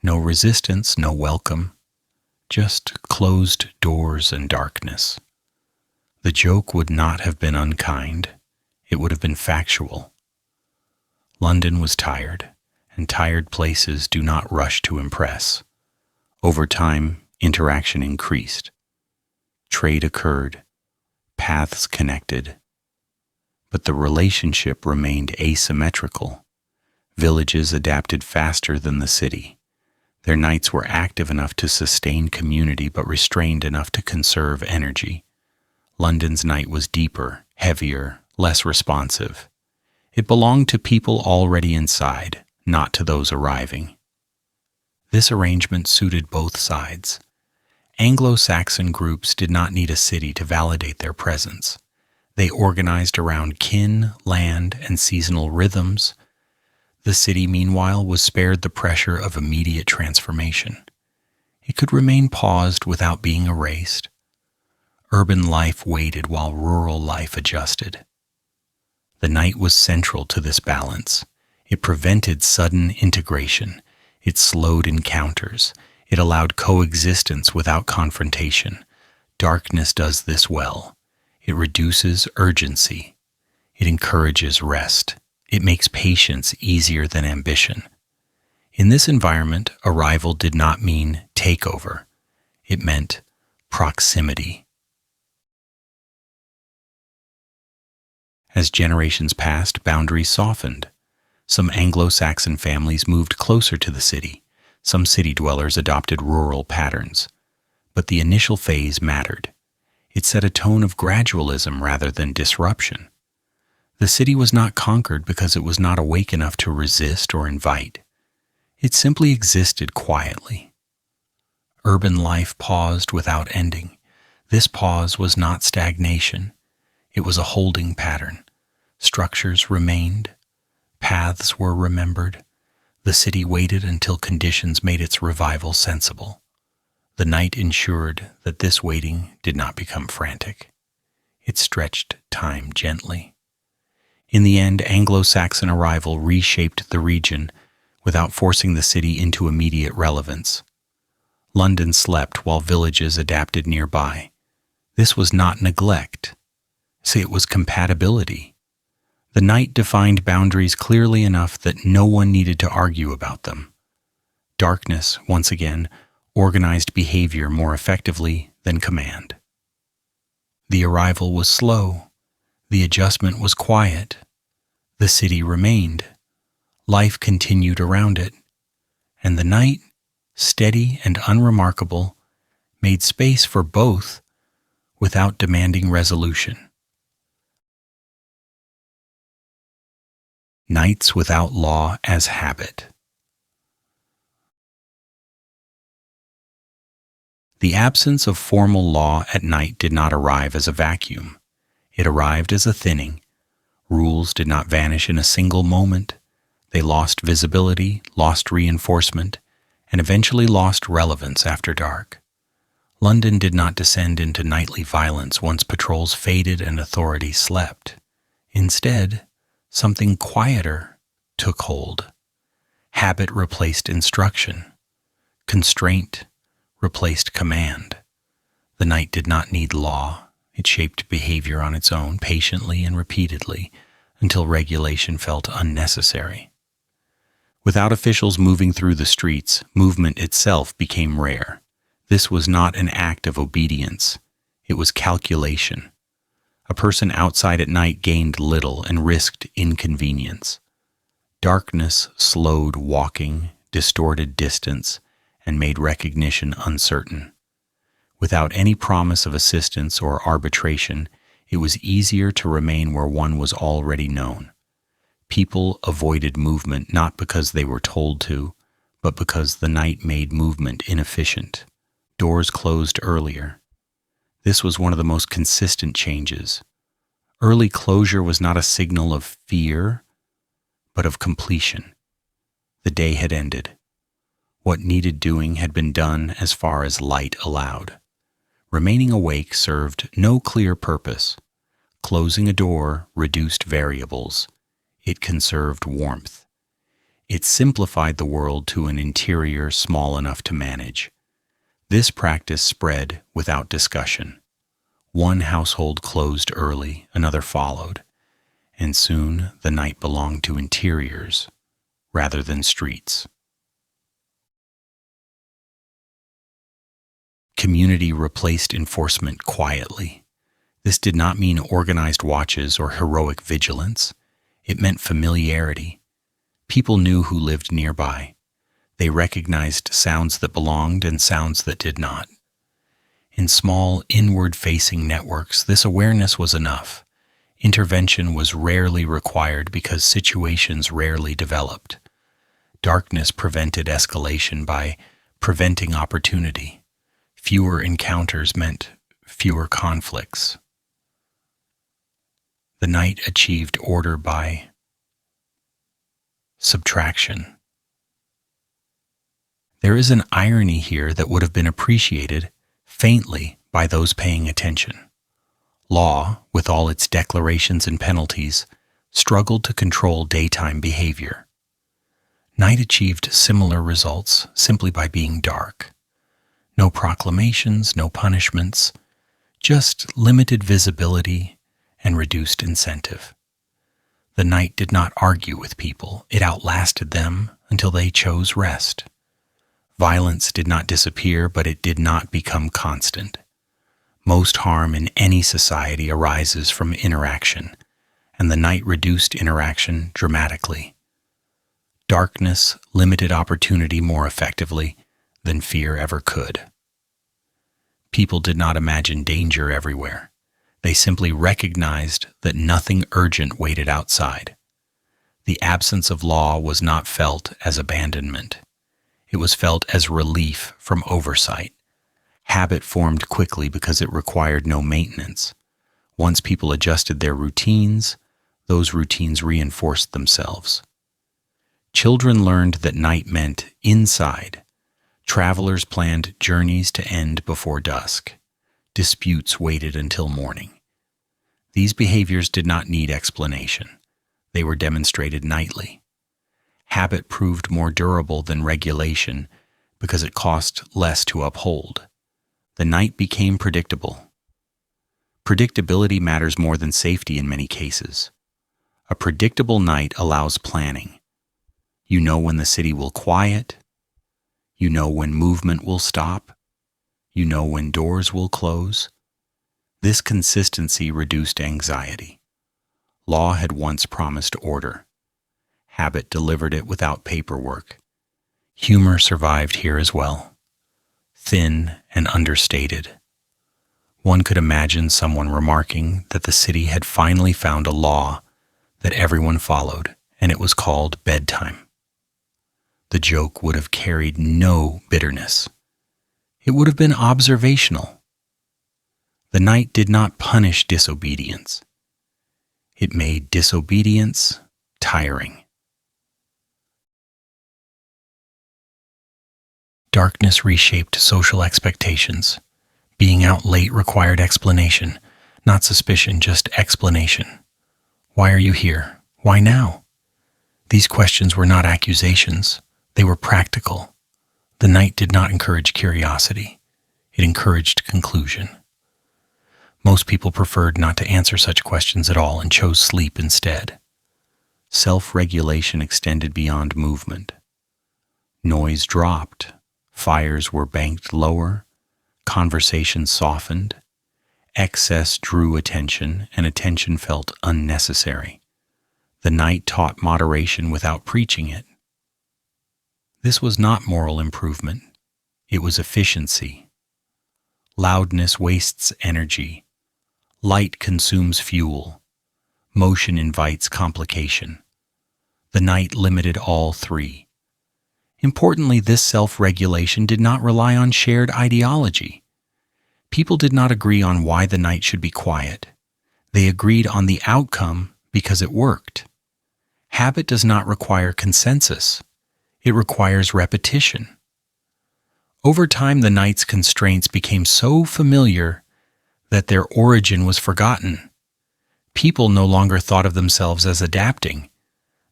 No resistance, no welcome, just closed doors and darkness. The joke would not have been unkind. It would have been factual. London was tired, and tired places do not rush to impress. Over time, interaction increased. Trade occurred. Paths connected. But the relationship remained asymmetrical. Villages adapted faster than the city. Their nights were active enough to sustain community, but restrained enough to conserve energy. London's night was deeper, heavier, less responsive. It belonged to people already inside, not to those arriving. This arrangement suited both sides. Anglo-Saxon groups did not need a city to validate their presence. They organized around kin, land, and seasonal rhythms. The city, meanwhile, was spared the pressure of immediate transformation. It could remain paused without being erased. Urban life waited while rural life adjusted. The night was central to this balance. It prevented sudden integration. It slowed encounters. It allowed coexistence without confrontation. Darkness does this well. It reduces urgency. It encourages rest. It makes patience easier than ambition. In this environment, arrival did not mean takeover. It meant proximity. As generations passed, boundaries softened. Some Anglo-Saxon families moved closer to the city. Some city dwellers adopted rural patterns. But the initial phase mattered. It set a tone of gradualism rather than disruption. The city was not conquered because it was not awake enough to resist or invite. It simply existed quietly. Urban life paused without ending. This pause was not stagnation. It was a holding pattern. Structures remained. Paths were remembered. The city waited until conditions made its revival sensible. The night ensured that this waiting did not become frantic. It stretched time gently. In the end, Anglo-Saxon arrival reshaped the region without forcing the city into immediate relevance. London slept while villages adapted nearby. This was not neglect. It was compatibility. The night defined boundaries clearly enough that no one needed to argue about them. Darkness, once again, organized behavior more effectively than command. The arrival was slow. The adjustment was quiet. The city remained. Life continued around it. And the night, steady and unremarkable, made space for both without demanding resolution. Nights without law as habit. The absence of formal law at night did not arrive as a vacuum. It arrived as a thinning. Rules did not vanish in a single moment. They lost visibility, lost reinforcement, and eventually lost relevance after dark. London did not descend into nightly violence once patrols faded and authority slept. Instead, something quieter took hold. Habit replaced instruction. Constraint replaced command. The night did not need law. It shaped behavior on its own, patiently and repeatedly, until regulation felt unnecessary. Without officials moving through the streets, movement itself became rare. This was not an act of obedience. It was calculation. A person outside at night gained little and risked inconvenience. Darkness slowed walking, distorted distance, and made recognition uncertain. Without any promise of assistance or arbitration, it was easier to remain where one was already known. People avoided movement not because they were told to, but because the night made movement inefficient. Doors closed earlier. This was one of the most consistent changes. Early closure was not a signal of fear, but of completion. The day had ended. What needed doing had been done as far as light allowed. Remaining awake served no clear purpose. Closing a door reduced variables. It conserved warmth. It simplified the world to an interior small enough to manage. This practice spread without discussion. One household closed early, another followed, and soon the night belonged to interiors rather than streets. Community replaced enforcement quietly. This did not mean organized watches or heroic vigilance. It meant familiarity. People knew who lived nearby. They recognized sounds that belonged and sounds that did not. In small, inward-facing networks, this awareness was enough. Intervention was rarely required because situations rarely developed. Darkness prevented escalation by preventing opportunity. Fewer encounters meant fewer conflicts. The night achieved order by subtraction. There is an irony here that would have been appreciated faintly by those paying attention. Law, with all its declarations and penalties, struggled to control daytime behavior. Night achieved similar results simply by being dark. No proclamations, no punishments, just limited visibility and reduced incentive. The night did not argue with people. It outlasted them until they chose rest. Violence did not disappear, but it did not become constant. Most harm in any society arises from interaction, and the night reduced interaction dramatically. Darkness limited opportunity more effectively than fear ever could. People did not imagine danger everywhere. They simply recognized that nothing urgent waited outside. The absence of law was not felt as abandonment. It was felt as relief from oversight. Habit formed quickly because it required no maintenance. Once people adjusted their routines, those routines reinforced themselves. Children learned that night meant inside. Travelers planned journeys to end before dusk. Disputes waited until morning. These behaviors did not need explanation. They were demonstrated nightly. Habit proved more durable than regulation because it cost less to uphold. The night became predictable. Predictability matters more than safety in many cases. A predictable night allows planning. You know when the city will quiet. You know when movement will stop. You know when doors will close. This consistency reduced anxiety. Law had once promised order. Habit delivered it without paperwork. Humor survived here as well. Thin and understated. One could imagine someone remarking that the city had finally found a law that everyone followed, and it was called bedtime. The joke would have carried no bitterness. It would have been observational. The night did not punish disobedience. It made disobedience tiring. Darkness reshaped social expectations. Being out late required explanation, not suspicion, just explanation. Why are you here? Why now? These questions were not accusations. They were practical. The night did not encourage curiosity. It encouraged conclusion. Most people preferred not to answer such questions at all and chose sleep instead. Self-regulation extended beyond movement. Noise dropped. Fires were banked lower. Conversation softened. Excess drew attention, and attention felt unnecessary. The night taught moderation without preaching it. This was not moral improvement. It was efficiency. Loudness wastes energy. Light consumes fuel. Motion invites complication. The night limited all three. Importantly, this self-regulation did not rely on shared ideology. People did not agree on why the night should be quiet. They agreed on the outcome because it worked. Habit does not require consensus. It requires repetition. Over time, the night's constraints became so familiar that their origin was forgotten. People no longer thought of themselves as adapting.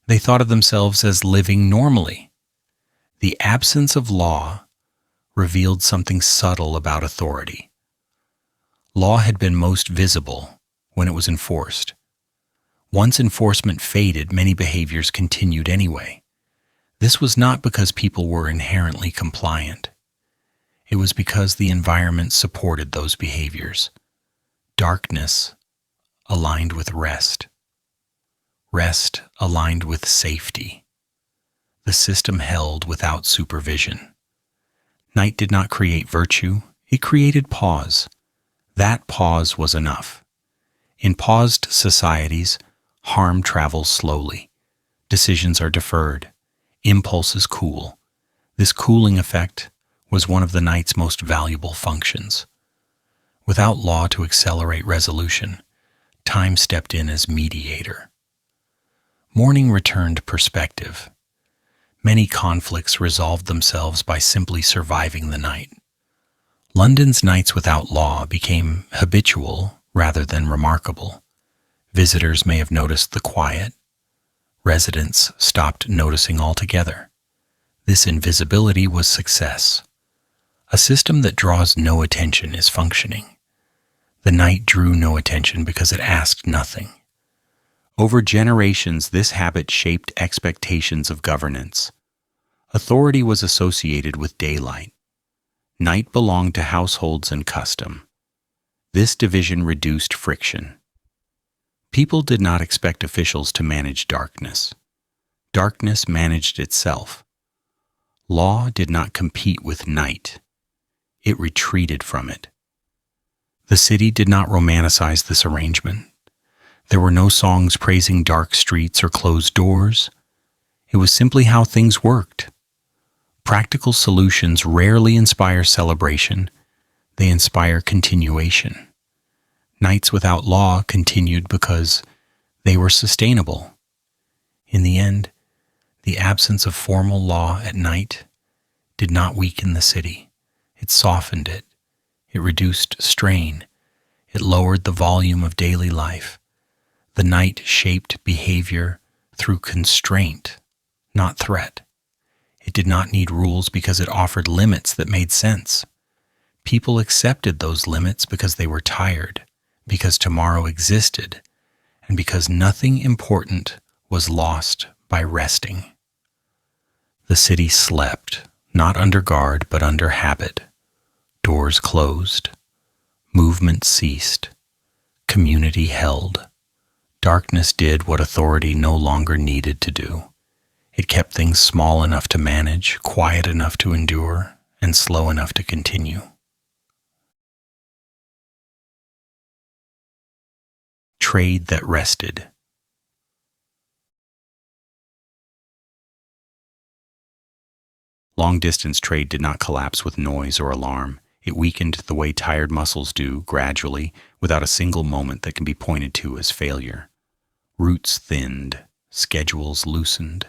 They thought of themselves as living normally. The absence of law revealed something subtle about authority. Law had been most visible when it was enforced. Once enforcement faded, many behaviors continued anyway. This was not because people were inherently compliant. It was because the environment supported those behaviors. Darkness aligned with rest. Rest aligned with safety. The system held without supervision. Night did not create virtue, it created pause. That pause was enough. In paused societies, harm travels slowly. Decisions are deferred. Impulses cool. This cooling effect was one of the night's most valuable functions. Without law to accelerate resolution, time stepped in as mediator. Morning returned perspective. Many conflicts resolved themselves by simply surviving the night. London's nights without law became habitual rather than remarkable. Visitors may have noticed the quiet. Residents stopped noticing altogether. This invisibility was success. A system that draws no attention is functioning. The night drew no attention because it asked nothing. Over generations, this habit shaped expectations of governance. Authority was associated with daylight. Night belonged to households and custom. This division reduced friction. People did not expect officials to manage darkness. Darkness managed itself. Law did not compete with night. It retreated from it. The city did not romanticize this arrangement. There were no songs praising dark streets or closed doors. It was simply how things worked. Practical solutions rarely inspire celebration. They inspire continuation. Nights without law continued because they were sustainable. In the end, the absence of formal law at night did not weaken the city. It softened it. It reduced strain. It lowered the volume of daily life. The night shaped behavior through constraint, not threat. It did not need rules because it offered limits that made sense. People accepted those limits because they were tired, because tomorrow existed, and because nothing important was lost by resting. The city slept, not under guard but under habit. Doors closed. Movement ceased. Community held. Darkness did what authority no longer needed to do. It kept things small enough to manage, quiet enough to endure, and slow enough to continue. Trade that rested. Long-distance trade did not collapse with noise or alarm. It weakened the way tired muscles do, gradually, without a single moment that can be pointed to as failure. Routes thinned, schedules loosened,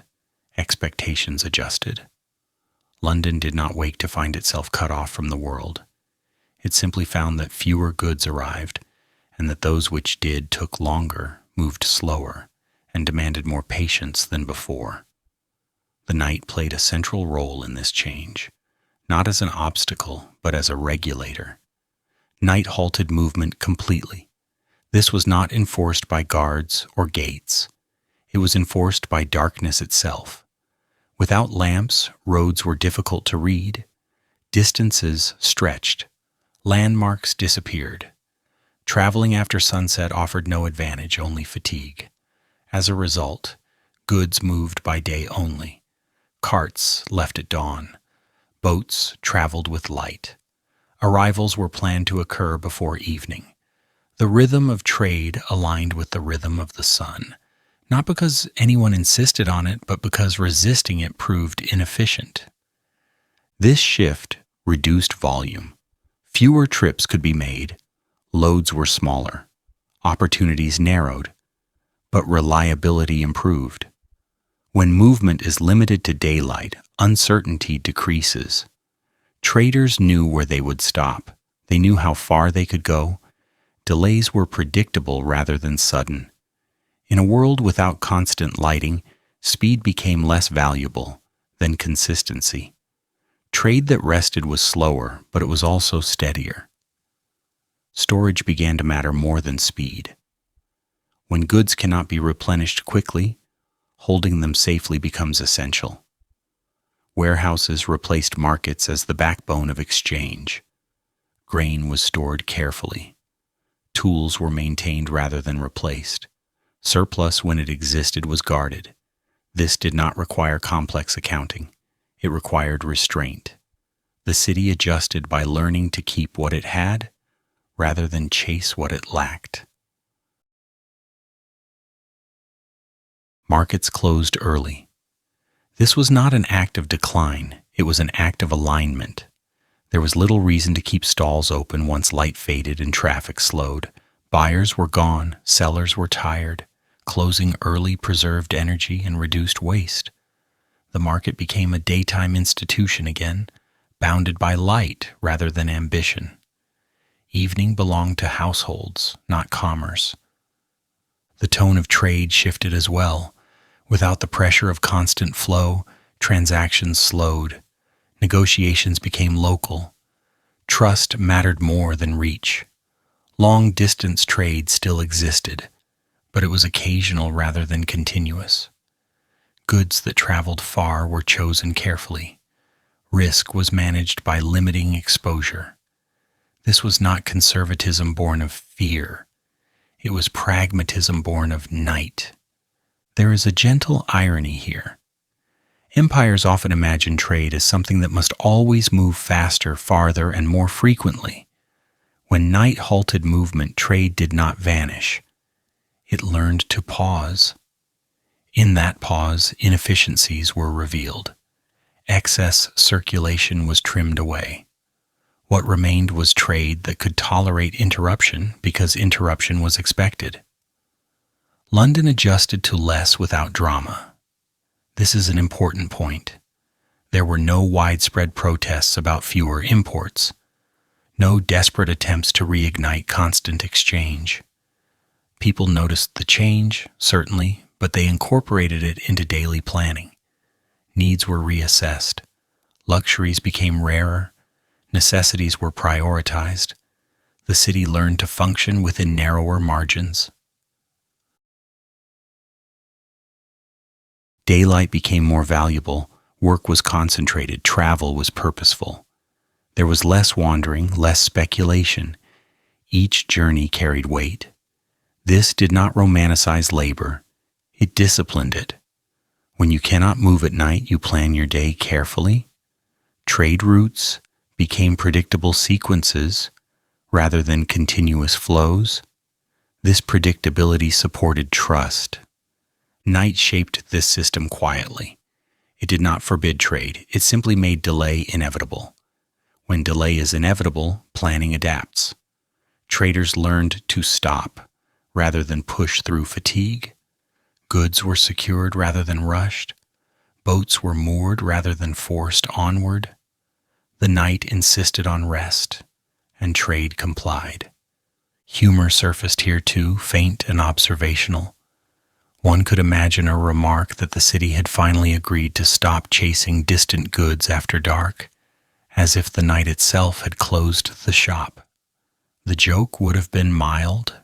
expectations adjusted. London did not wake to find itself cut off from the world. It simply found that fewer goods arrived, and that those which did took longer, moved slower, and demanded more patience than before. The night played a central role in this change, not as an obstacle, but as a regulator. Night halted movement completely. This was not enforced by guards or gates. It was enforced by darkness itself. Without lamps, roads were difficult to read. Distances stretched. Landmarks disappeared. Traveling after sunset offered no advantage, only fatigue. As a result, goods moved by day only. Carts left at dawn. Boats traveled with light. Arrivals were planned to occur before evening. The rhythm of trade aligned with the rhythm of the sun, not because anyone insisted on it, but because resisting it proved inefficient. This shift reduced volume. Fewer trips could be made. Loads were smaller. Opportunities narrowed. But reliability improved. When movement is limited to daylight, uncertainty decreases. Traders knew where they would stop. They knew how far they could go. Delays were predictable rather than sudden. In a world without constant lighting, speed became less valuable than consistency. Trade that rested was slower, but it was also steadier. Storage began to matter more than speed. When goods cannot be replenished quickly, holding them safely becomes essential. Warehouses replaced markets as the backbone of exchange. Grain was stored carefully. Tools were maintained rather than replaced. Surplus, when it existed, was guarded. This did not require complex accounting. It required restraint. The city adjusted by learning to keep what it had rather than chase what it lacked. Markets closed early. This was not an act of decline, it was an act of alignment. There was little reason to keep stalls open once light faded and traffic slowed. Buyers were gone, sellers were tired. Closing early preserved energy and reduced waste. The market became a daytime institution again, bounded by light rather than ambition. Evening belonged to households, not commerce. The tone of trade shifted as well. Without the pressure of constant flow, transactions slowed. Negotiations became local. Trust mattered more than reach. Long-distance trade still existed, but it was occasional rather than continuous. Goods that traveled far were chosen carefully. Risk was managed by limiting exposure. This was not conservatism born of fear. It was pragmatism born of night. There is a gentle irony here. Empires often imagine trade as something that must always move faster, farther, and more frequently. When night halted movement, trade did not vanish. It learned to pause. In that pause, inefficiencies were revealed. Excess circulation was trimmed away. What remained was trade that could tolerate interruption because interruption was expected. London adjusted to less without drama. This is an important point. There were no widespread protests about fewer imports, no desperate attempts to reignite constant exchange. People noticed the change, certainly, but they incorporated it into daily planning. Needs were reassessed. Luxuries became rarer. Necessities were prioritized. The city learned to function within narrower margins. Daylight became more valuable. Work was concentrated. Travel was purposeful. There was less wandering, less speculation. Each journey carried weight. This did not romanticize labor. It disciplined it. When you cannot move at night, you plan your day carefully. Trade routes became predictable sequences rather than continuous flows. This predictability supported trust. Night shaped this system quietly. It did not forbid trade. It simply made delay inevitable. When delay is inevitable, planning adapts. Traders learned to stop rather than push through fatigue. Goods were secured rather than rushed. Boats were moored rather than forced onward. The night insisted on rest, and trade complied. Humor surfaced here too, faint and observational. One could imagine a remark that the city had finally agreed to stop chasing distant goods after dark, as if the night itself had closed the shop. The joke would have been mild.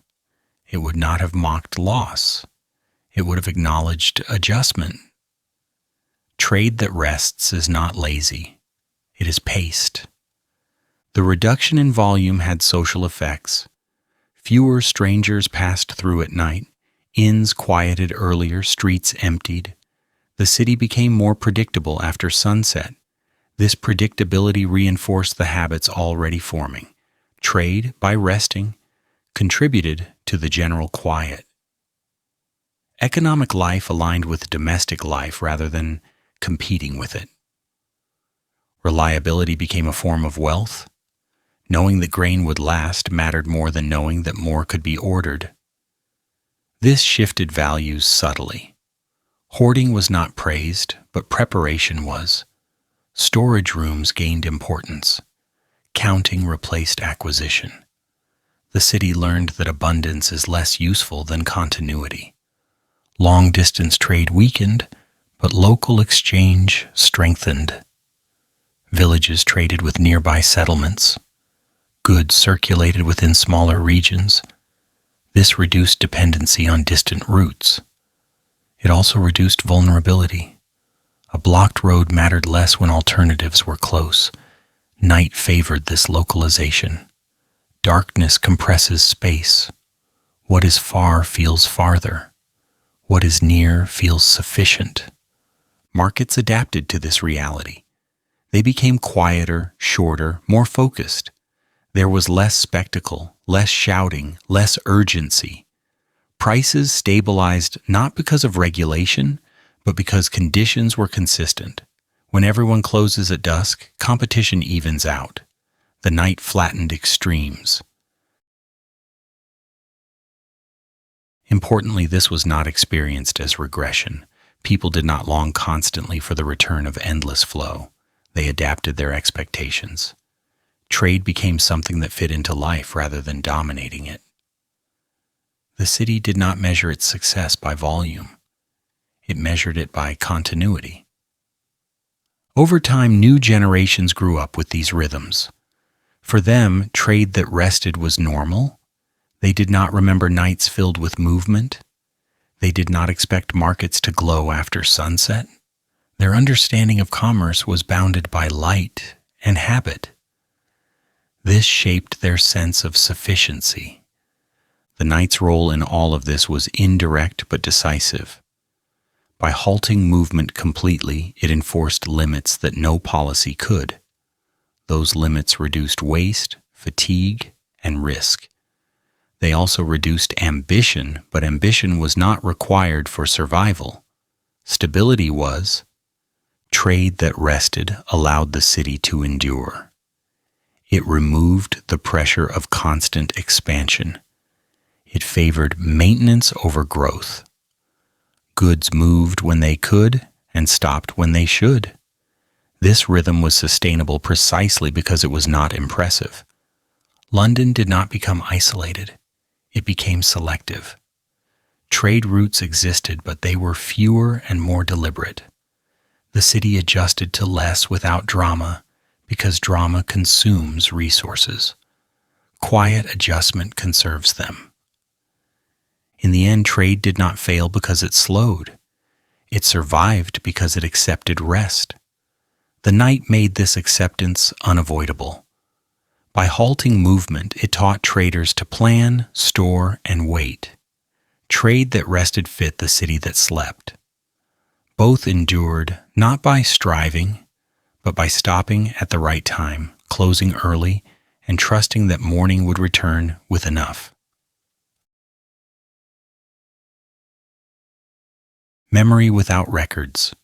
It would not have mocked loss. It would have acknowledged adjustment. Trade that rests is not lazy. It is paced. The reduction in volume had social effects. Fewer strangers passed through at night. Inns quieted earlier, streets emptied. The city became more predictable after sunset. This predictability reinforced the habits already forming. Trade, by resting, contributed to the general quiet. Economic life aligned with domestic life rather than competing with it. Reliability became a form of wealth. Knowing that grain would last mattered more than knowing that more could be ordered. This shifted values subtly. Hoarding was not praised, but preparation was. Storage rooms gained importance. Counting replaced acquisition. The city learned that abundance is less useful than continuity. Long-distance trade weakened, but local exchange strengthened. Villages traded with nearby settlements. Goods circulated within smaller regions. This reduced dependency on distant routes. It also reduced vulnerability. A blocked road mattered less when alternatives were close. Night favored this localization. Darkness compresses space. What is far feels farther. What is near feels sufficient. Markets adapted to this reality. They became quieter, shorter, more focused. There was less spectacle, less shouting, less urgency. Prices stabilized not because of regulation, but because conditions were consistent. When everyone closes at dusk, competition evens out. The night flattened extremes. Importantly, this was not experienced as regression. People did not long constantly for the return of endless flow. They adapted their expectations. Trade became something that fit into life rather than dominating it. The city did not measure its success by volume. It measured it by continuity. Over time, new generations grew up with these rhythms. For them, trade that rested was normal. They did not remember nights filled with movement. They did not expect markets to glow after sunset. Their understanding of commerce was bounded by light and habit. This shaped their sense of sufficiency. The night's role in all of this was indirect but decisive. By halting movement completely, it enforced limits that no policy could. Those limits reduced waste, fatigue, and risk. They also reduced ambition, but ambition was not required for survival. Stability was. Trade that rested allowed the city to endure. It removed the pressure of constant expansion. It favored maintenance over growth. Goods moved when they could and stopped when they should. This rhythm was sustainable precisely because it was not impressive. London did not become isolated. It became selective. Trade routes existed, but they were fewer and more deliberate. The city adjusted to less without drama because drama consumes resources. Quiet adjustment conserves them. In the end, trade did not fail because it slowed. It survived because it accepted rest. The night made this acceptance unavoidable. By halting movement, it taught traders to plan, store, and wait. Trade that rested fit the city that slept. Both endured not by striving, but by stopping at the right time, closing early, and trusting that morning would return with enough. Memory without records.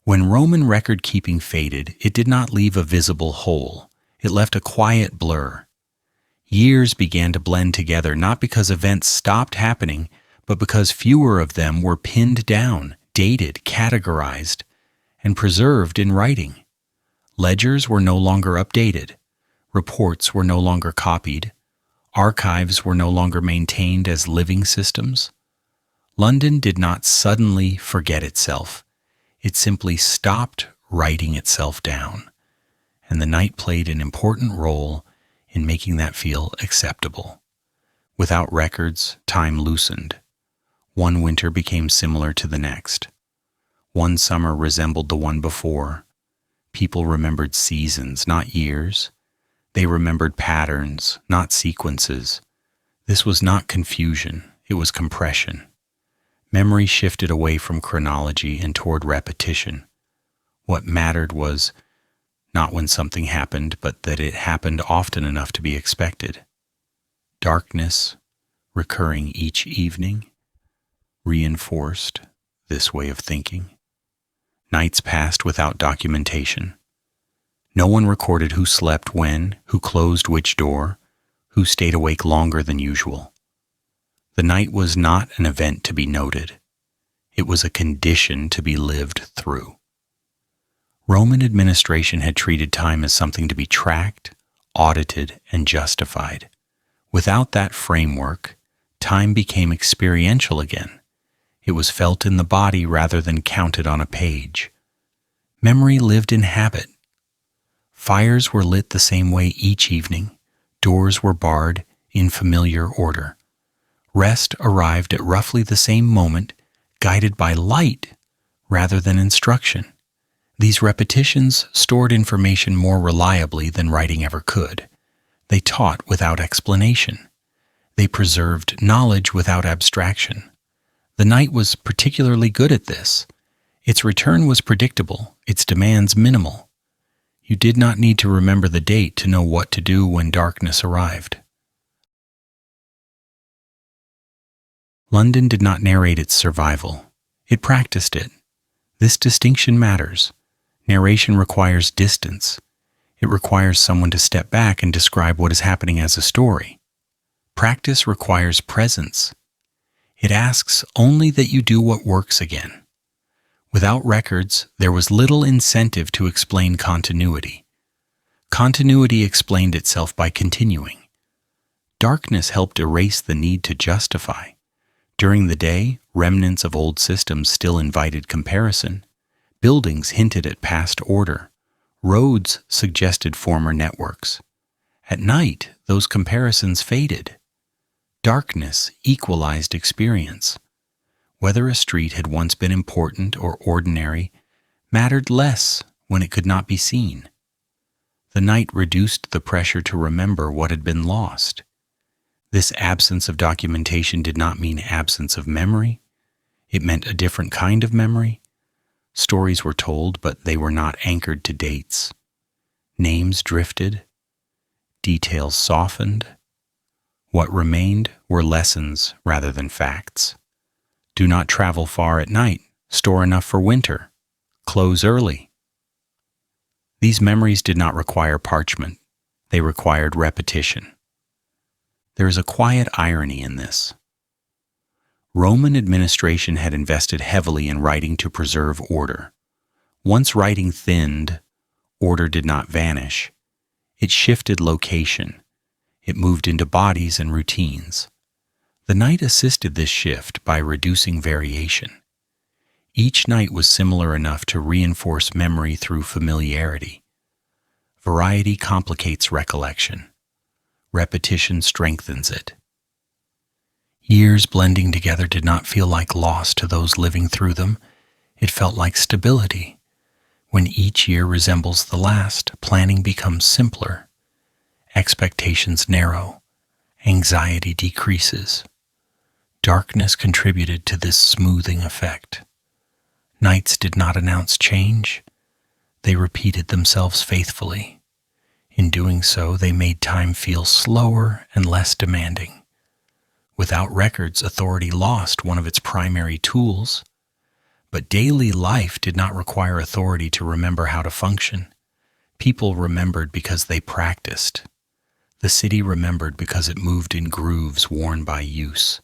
When Roman record-keeping faded, it did not leave a visible hole. It left a quiet blur. Years began to blend together not because events stopped happening, but because fewer of them were pinned down, dated, categorized, and preserved in writing. Ledgers were no longer updated. Reports were no longer copied. Archives were no longer maintained as living systems. London did not suddenly forget itself. It simply stopped writing itself down, and the night played an important role in making that feel acceptable. Without records, time loosened. One winter became similar to the next. One summer resembled the one before. People remembered seasons, not years. They remembered patterns, not sequences. This was not confusion, it was compression. Memory shifted away from chronology and toward repetition. What mattered was not when something happened, but that it happened often enough to be expected. Darkness, recurring each evening, reinforced this way of thinking. Nights passed without documentation. No one recorded who slept when, who closed which door, who stayed awake longer than usual. The night was not an event to be noted. It was a condition to be lived through. Roman administration had treated time as something to be tracked, audited, and justified. Without that framework, time became experiential again. It was felt in the body rather than counted on a page. Memory lived in habit. Fires were lit the same way each evening. Doors were barred in familiar order. Rest arrived at roughly the same moment, guided by light rather than instruction. These repetitions stored information more reliably than writing ever could. They taught without explanation. They preserved knowledge without abstraction. The night was particularly good at this. Its return was predictable, its demands minimal. You did not need to remember the date to know what to do when darkness arrived. London did not narrate its survival. It practiced it. This distinction matters. Narration requires distance. It requires someone to step back and describe what is happening as a story. Practice requires presence. It asks only that you do what works again. Without records, there was little incentive to explain continuity. Continuity explained itself by continuing. Darkness helped erase the need to justify. During the day, remnants of old systems still invited comparison. Buildings hinted at past order. Roads suggested former networks. At night, those comparisons faded. Darkness equalized experience. Whether a street had once been important or ordinary mattered less when it could not be seen. The night reduced the pressure to remember what had been lost. This absence of documentation did not mean absence of memory. It meant a different kind of memory. Stories were told, but they were not anchored to dates. Names drifted, details softened. What remained were lessons rather than facts. Do not travel far at night. Store enough for winter. Close early. These memories did not require parchment. They required repetition. There is a quiet irony in this. Roman administration had invested heavily in writing to preserve order. Once writing thinned, order did not vanish. It shifted location. It moved into bodies and routines. The night assisted this shift by reducing variation. Each night was similar enough to reinforce memory through familiarity. Variety complicates recollection. Repetition strengthens it. Years blending together did not feel like loss to those living through them. It felt like stability. When each year resembles the last, planning becomes simpler. Expectations narrow. Anxiety decreases. Darkness contributed to this smoothing effect. Nights did not announce change. They repeated themselves faithfully. In doing so, they made time feel slower and less demanding. Without records, authority lost one of its primary tools. But daily life did not require authority to remember how to function. People remembered because they practiced. The city remembered because it moved in grooves worn by use.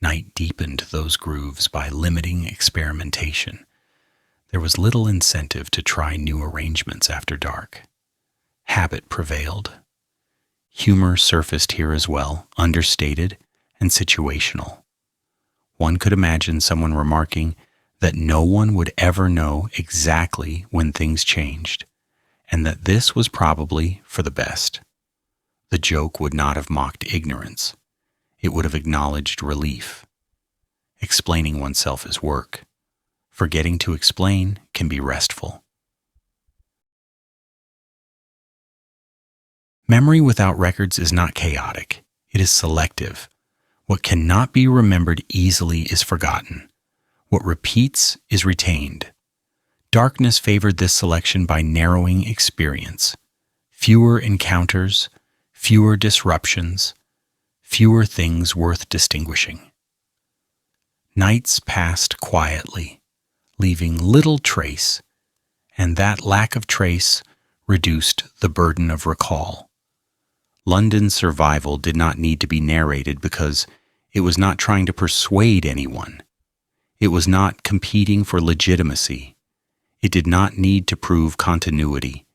Night deepened those grooves by limiting experimentation. There was little incentive to try new arrangements after dark. Habit prevailed. Humor surfaced here as well, understated and situational. One could imagine someone remarking that no one would ever know exactly when things changed, and that this was probably for the best. The joke would not have mocked ignorance. It would have acknowledged relief. Explaining oneself is work. Forgetting to explain can be restful. Memory without records is not chaotic. It is selective. What cannot be remembered easily is forgotten. What repeats is retained. Darkness favored this selection by narrowing experience. Fewer encounters, fewer disruptions, fewer things worth distinguishing. Nights passed quietly, leaving little trace, and that lack of trace reduced the burden of recall. London's survival did not need to be narrated because it was not trying to persuade anyone. It was not competing for legitimacy. It did not need to prove continuity.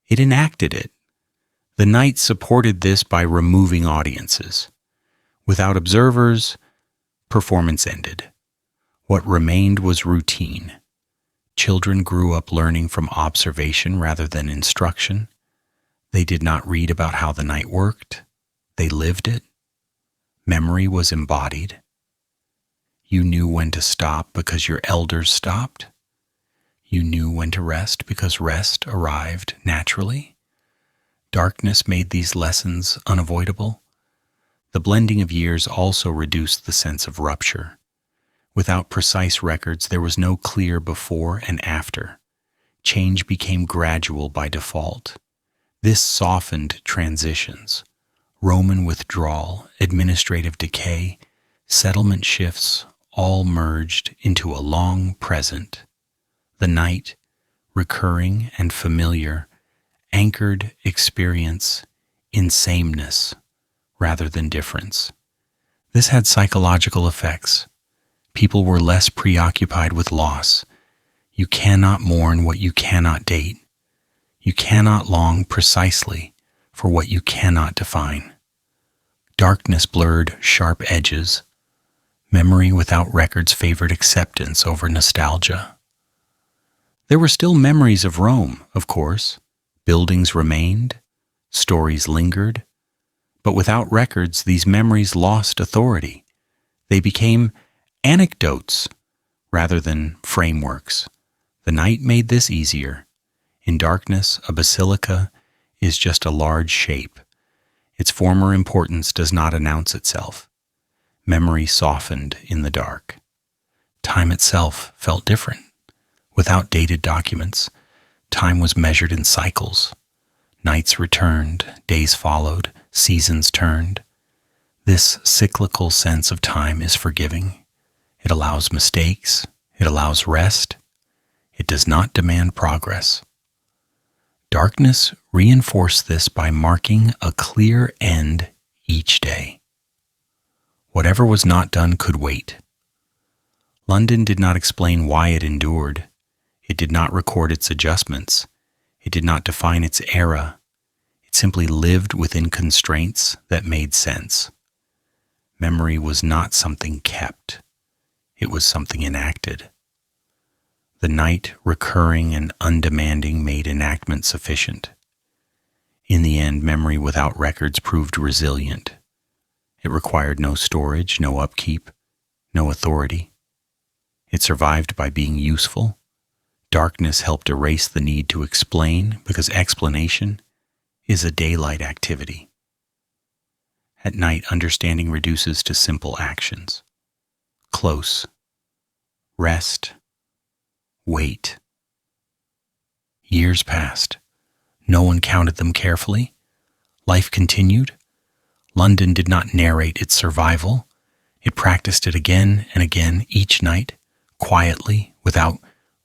It enacted it. The night supported this by removing audiences. Without observers, performance ended. What remained was routine. Children grew up learning from observation rather than instruction. They did not read about how the night worked. They lived it. Memory was embodied. You knew when to stop because your elders stopped. You knew when to rest because rest arrived naturally. Darkness made these lessons unavoidable. The blending of years also reduced the sense of rupture. Without precise records, there was no clear before and after. Change became gradual by default. This softened transitions. Roman withdrawal, administrative decay, settlement shifts all merged into a long present. The night, recurring and familiar, anchored experience in sameness rather than difference. This had psychological effects. People were less preoccupied with loss. You cannot mourn what you cannot date. You cannot long precisely for what you cannot define. Darkness blurred sharp edges. Memory without records favored acceptance over nostalgia. There were still memories of Rome, of course. Buildings remained, stories lingered, but without records, these memories lost authority. They became anecdotes rather than frameworks. The night made this easier. In darkness, a basilica is just a large shape. Its former importance does not announce itself. Memory softened in the dark. Time itself felt different. Without dated documents, time was measured in cycles. Nights returned, days followed, seasons turned. This cyclical sense of time is forgiving. It allows mistakes. It allows rest. It does not demand progress. Darkness reinforced this by marking a clear end each day. Whatever was not done could wait. London did not explain why it endured. It did not record its adjustments. It did not define its era. It simply lived within constraints that made sense. Memory was not something kept. It was something enacted. The night, recurring and undemanding, made enactment sufficient. In the end, memory without records proved resilient. It required no storage, no upkeep, no authority. It survived by being useful. Darkness helped erase the need to explain, because explanation is a daylight activity. At night, understanding reduces to simple actions. Close. Rest. Wait. Years passed. No one counted them carefully. Life continued. London did not narrate its survival. It practiced it again and again each night, quietly, without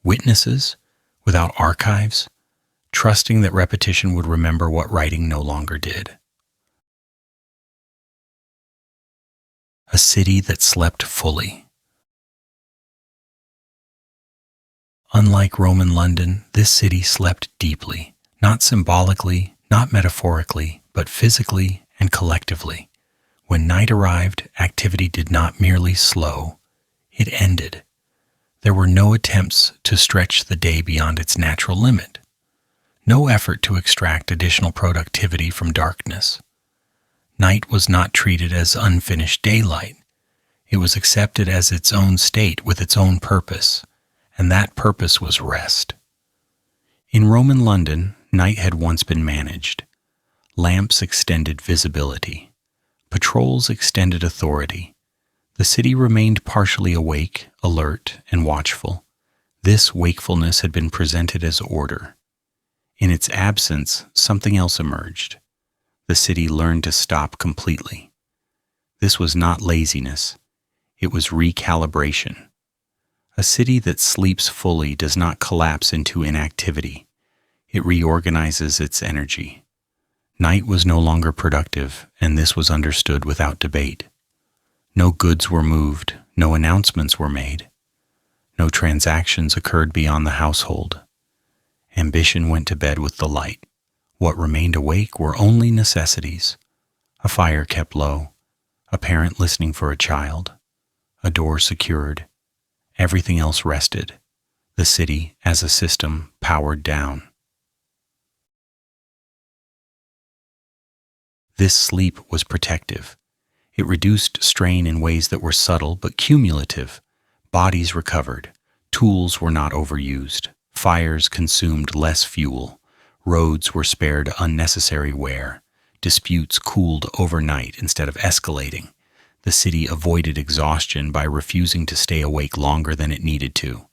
witnesses, without archives, trusting that repetition would remember what writing no longer did. A city that slept fully. Unlike Roman London, this city slept deeply, not symbolically, not metaphorically, but physically and collectively. When night arrived, activity did not merely slow, it ended. There were no attempts to stretch the day beyond its natural limit. No effort to extract additional productivity from darkness. Night was not treated as unfinished daylight. It was accepted as its own state with its own purpose, and that purpose was rest. In Roman London, night had once been managed. Lamps extended visibility. Patrols extended authority. The city remained partially awake, alert, and watchful. This wakefulness had been presented as order. In its absence, something else emerged. The city learned to stop completely. This was not laziness. It was recalibration. A city that sleeps fully does not collapse into inactivity. It reorganizes its energy. Night was no longer productive, and this was understood without debate. No goods were moved, no announcements were made. No transactions occurred beyond the household. Ambition went to bed with the light. What remained awake were only necessities. A fire kept low, a parent listening for a child, a door secured. Everything else rested. The city, as a system, powered down. This sleep was protective. It reduced strain in ways that were subtle but cumulative. Bodies recovered. Tools were not overused. Fires consumed less fuel. Roads were spared unnecessary wear. Disputes cooled overnight instead of escalating. The city avoided exhaustion by refusing to stay awake longer than it needed to.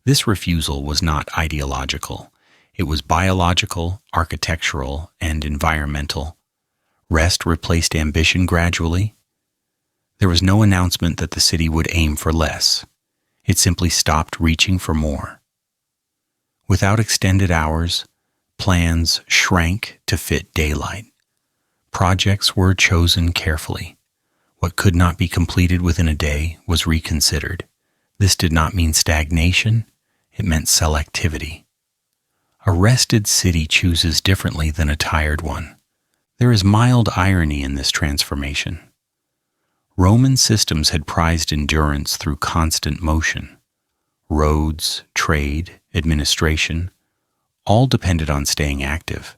This refusal was not ideological. It was biological, architectural, and environmental. Rest replaced ambition gradually. There was no announcement that the city would aim for less. It simply stopped reaching for more. Without extended hours, plans shrank to fit daylight. Projects were chosen carefully. What could not be completed within a day was reconsidered. This did not mean stagnation, it meant selectivity. A rested city chooses differently than a tired one. There is mild irony in this transformation. Roman systems had prized endurance through constant motion. Roads, trade, administration, all depended on staying active.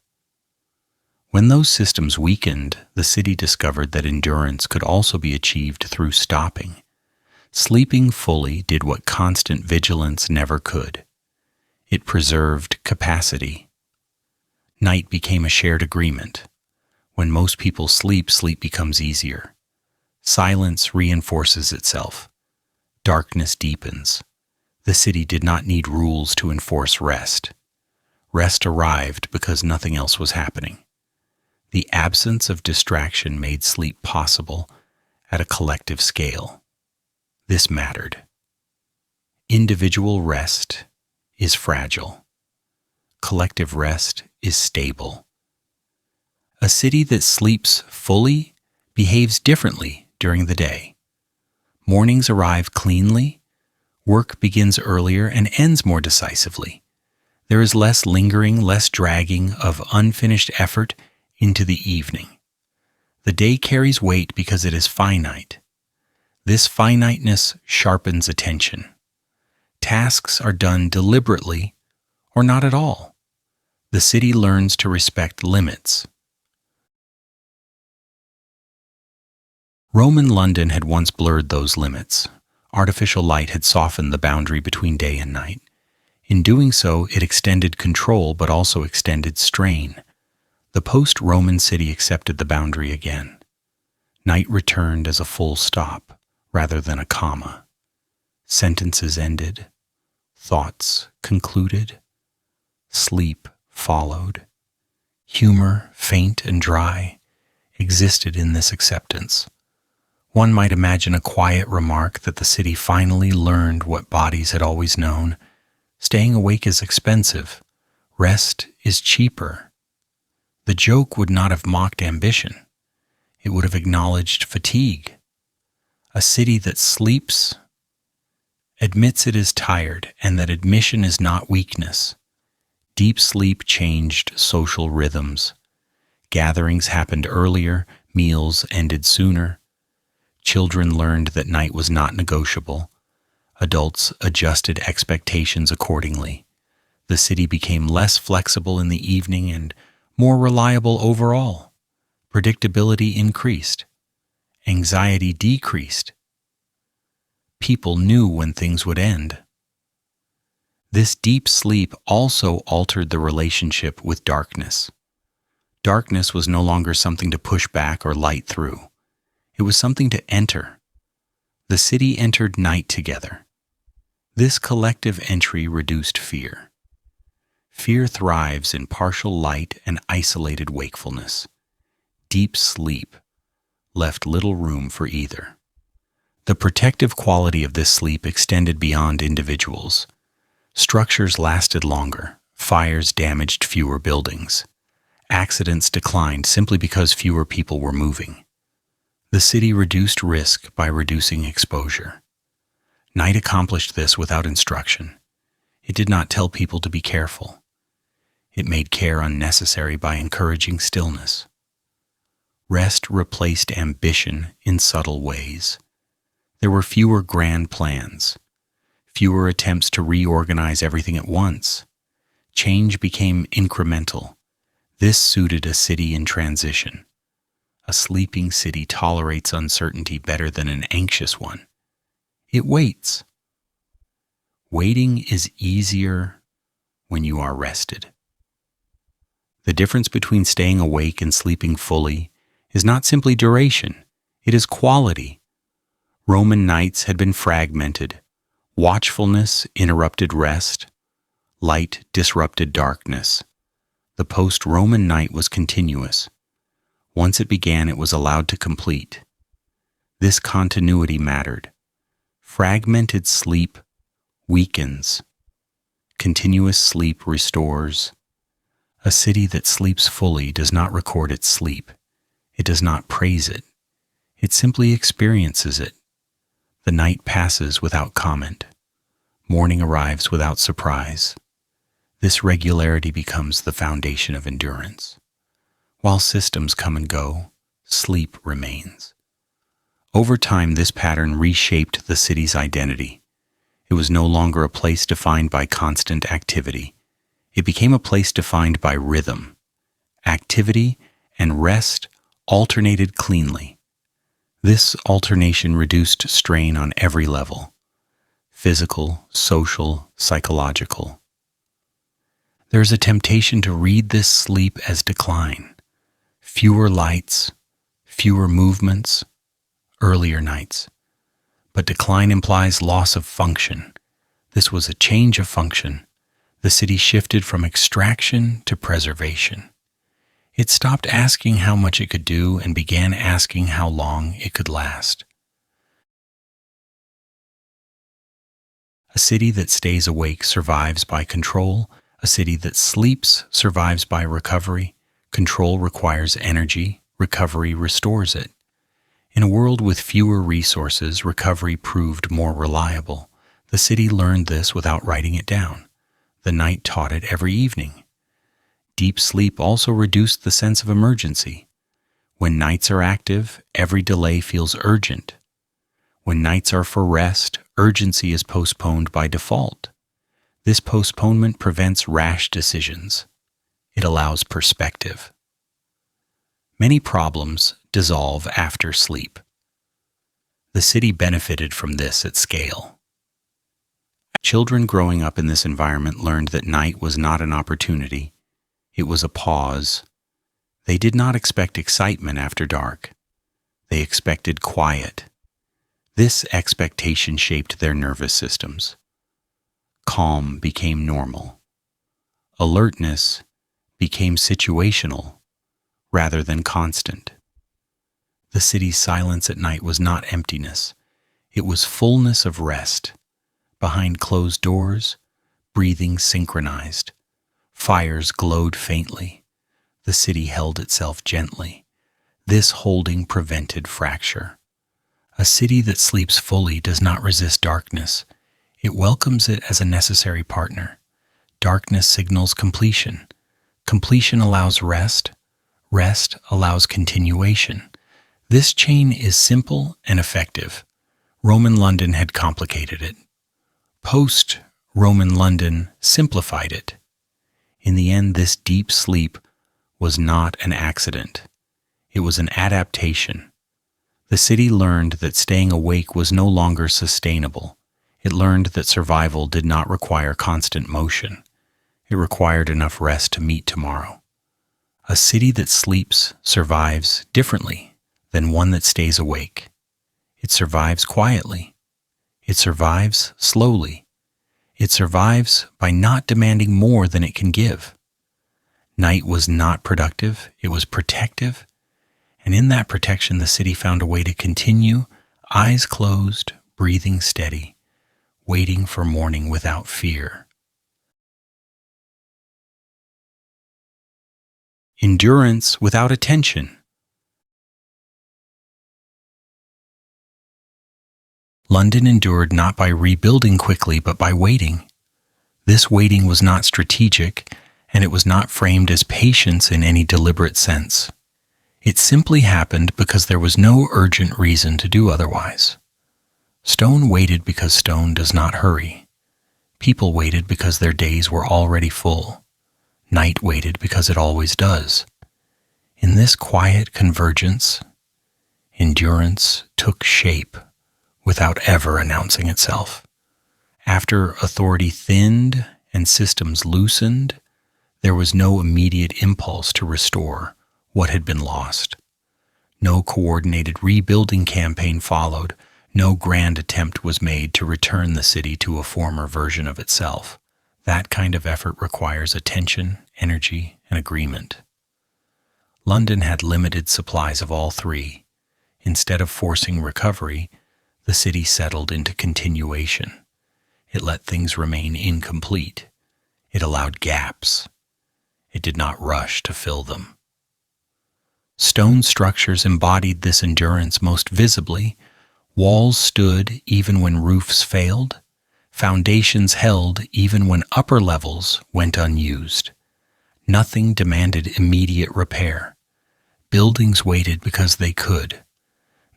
When those systems weakened, the city discovered that endurance could also be achieved through stopping. Sleeping fully did what constant vigilance never could. It preserved capacity. Night became a shared agreement. When most people sleep, sleep becomes easier. Silence reinforces itself. Darkness deepens. The city did not need rules to enforce rest. Rest arrived because nothing else was happening. The absence of distraction made sleep possible at a collective scale. This mattered. Individual rest is fragile. Collective rest is stable. A city that sleeps fully behaves differently during the day. Mornings arrive cleanly, work begins earlier and ends more decisively. There is less lingering, less dragging of unfinished effort into the evening. The day carries weight because it is finite. This finiteness sharpens attention. Tasks are done deliberately or not at all. The city learns to respect limits. Roman London had once blurred those limits. Artificial light had softened the boundary between day and night. In doing so, it extended control but also extended strain. The post-Roman city accepted the boundary again. Night returned as a full stop rather than a comma. Sentences ended. Thoughts concluded. Sleep followed. Humor, faint and dry, existed in this acceptance. One might imagine a quiet remark that the city finally learned what bodies had always known. Staying awake is expensive. Rest is cheaper. The joke would not have mocked ambition. It would have acknowledged fatigue. A city that sleeps admits it is tired and that admission is not weakness. Deep sleep changed social rhythms. Gatherings happened earlier, meals ended sooner. Children learned that night was not negotiable. Adults adjusted expectations accordingly. The city became less flexible in the evening and more reliable overall. Predictability increased. Anxiety decreased. People knew when things would end. This deep sleep also altered the relationship with darkness. Darkness was no longer something to push back or light through. It was something to enter. The city entered night together. This collective entry reduced fear. Fear thrives in partial light and isolated wakefulness. Deep sleep left little room for either. The protective quality of this sleep extended beyond individuals. Structures lasted longer. Fires damaged fewer buildings. Accidents declined simply because fewer people were moving. The city reduced risk by reducing exposure. Night accomplished this without instruction. It did not tell people to be careful. It made care unnecessary by encouraging stillness. Rest replaced ambition in subtle ways. There were fewer grand plans, fewer attempts to reorganize everything at once. Change became incremental. This suited a city in transition. A sleeping city tolerates uncertainty better than an anxious one. It waits. Waiting is easier when you are rested. The difference between staying awake and sleeping fully is not simply duration, it is quality. Roman nights had been fragmented. Watchfulness interrupted rest. Light disrupted darkness. The post-Roman night was continuous. Once it began, it was allowed to complete. This continuity mattered. Fragmented sleep weakens. Continuous sleep restores. A city that sleeps fully does not record its sleep. It does not praise it. It simply experiences it. The night passes without comment. Morning arrives without surprise. This regularity becomes the foundation of endurance. While systems come and go, sleep remains. Over time, this pattern reshaped the city's identity. It was no longer a place defined by constant activity. It became a place defined by rhythm. Activity and rest alternated cleanly. This alternation reduced strain on every level: physical, social, psychological. There is a temptation to read this sleep as decline. Fewer lights, fewer movements, earlier nights. But decline implies loss of function. This was a change of function. The city shifted from extraction to preservation. It stopped asking how much it could do and began asking how long it could last. A city that stays awake survives by control. A city that sleeps survives by recovery. Control requires energy. Recovery restores it. In a world with fewer resources, recovery proved more reliable. The city learned this without writing it down. The night taught it every evening. Deep sleep also reduced the sense of emergency. When nights are active, every delay feels urgent. When nights are for rest, urgency is postponed by default. This postponement prevents rash decisions. It allows perspective. Many problems dissolve after sleep. The city benefited from this at scale. Children growing up in this environment learned that night was not an opportunity. It was a pause. They did not expect excitement after dark. They expected quiet. This expectation shaped their nervous systems. Calm became normal. Alertness became situational rather than constant. The city's silence at night was not emptiness. It was fullness of rest. Behind closed doors, breathing synchronized. Fires glowed faintly. The city held itself gently. This holding prevented fracture. A city that sleeps fully does not resist darkness. It welcomes it as a necessary partner. Darkness signals completion. Completion allows rest. Rest allows continuation. This chain is simple and effective. Roman London had complicated it. Post-Roman London simplified it. In the end, this deep sleep was not an accident. It was an adaptation. The city learned that staying awake was no longer sustainable. It learned that survival did not require constant motion. It required enough rest to meet tomorrow. A city that sleeps survives differently than one that stays awake. It survives quietly. It survives slowly. It survives by not demanding more than it can give. Night was not productive, it was protective. And in that protection, the city found a way to continue, eyes closed, breathing steady, waiting for morning without fear. Endurance without attention. London endured not by rebuilding quickly, but by waiting. This waiting was not strategic, and it was not framed as patience in any deliberate sense. It simply happened because there was no urgent reason to do otherwise. Stone waited because stone does not hurry. People waited because their days were already full. Night waited because it always does. In this quiet convergence, endurance took shape without ever announcing itself. After authority thinned and systems loosened, there was no immediate impulse to restore what had been lost. No coordinated rebuilding campaign followed. No grand attempt was made to return the city to a former version of itself. That kind of effort requires attention, energy, and agreement. London had limited supplies of all three. Instead of forcing recovery, the city settled into continuation. It let things remain incomplete. It allowed gaps. It did not rush to fill them. Stone structures embodied this endurance most visibly. Walls stood even when roofs failed. Foundations held even when upper levels went unused. Nothing demanded immediate repair. Buildings waited because they could.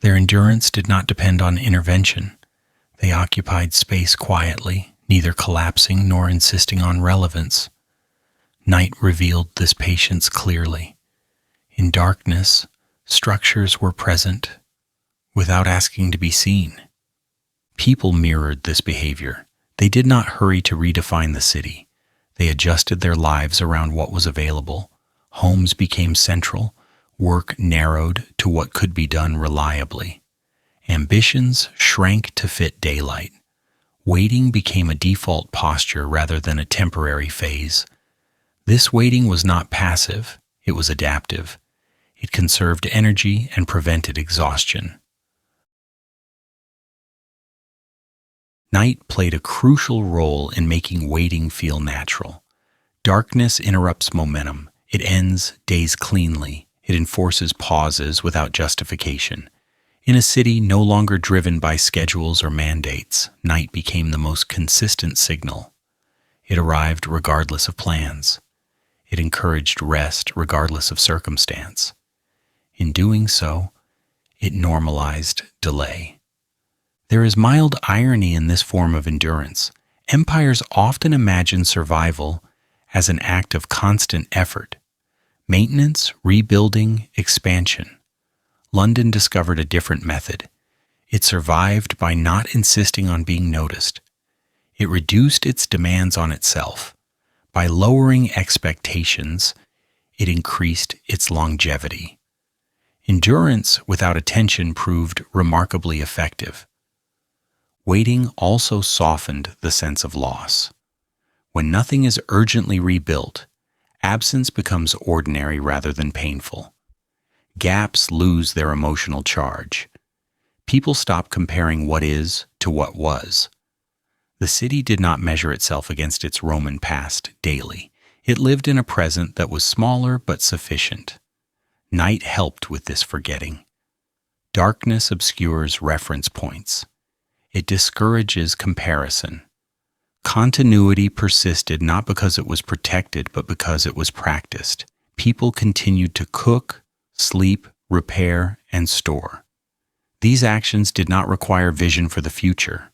Their endurance did not depend on intervention. They occupied space quietly, neither collapsing nor insisting on relevance. Night revealed this patience clearly. In darkness, structures were present without asking to be seen. People mirrored this behavior. They did not hurry to redefine the city. They adjusted their lives around what was available. Homes became central. Work narrowed to what could be done reliably. Ambitions shrank to fit daylight. Waiting became a default posture rather than a temporary phase. This waiting was not passive, it was adaptive. It conserved energy and prevented exhaustion. Night played a crucial role in making waiting feel natural. Darkness interrupts momentum. It ends days cleanly. It enforces pauses without justification. In a city no longer driven by schedules or mandates, night became the most consistent signal. It arrived regardless of plans. It encouraged rest regardless of circumstance. In doing so, it normalized delay. There is mild irony in this form of endurance. Empires often imagine survival as an act of constant effort. Maintenance, rebuilding, expansion. London discovered a different method. It survived by not insisting on being noticed. It reduced its demands on itself. By lowering expectations, it increased its longevity. Endurance without attention proved remarkably effective. Waiting also softened the sense of loss. When nothing is urgently rebuilt, absence becomes ordinary rather than painful. Gaps lose their emotional charge. People stop comparing what is to what was. The city did not measure itself against its Roman past daily. It lived in a present that was smaller but sufficient. Night helped with this forgetting. Darkness obscures reference points. It discourages comparison. Continuity persisted not because it was protected, but because it was practiced. People continued to cook, sleep, repair, and store. These actions did not require vision for the future.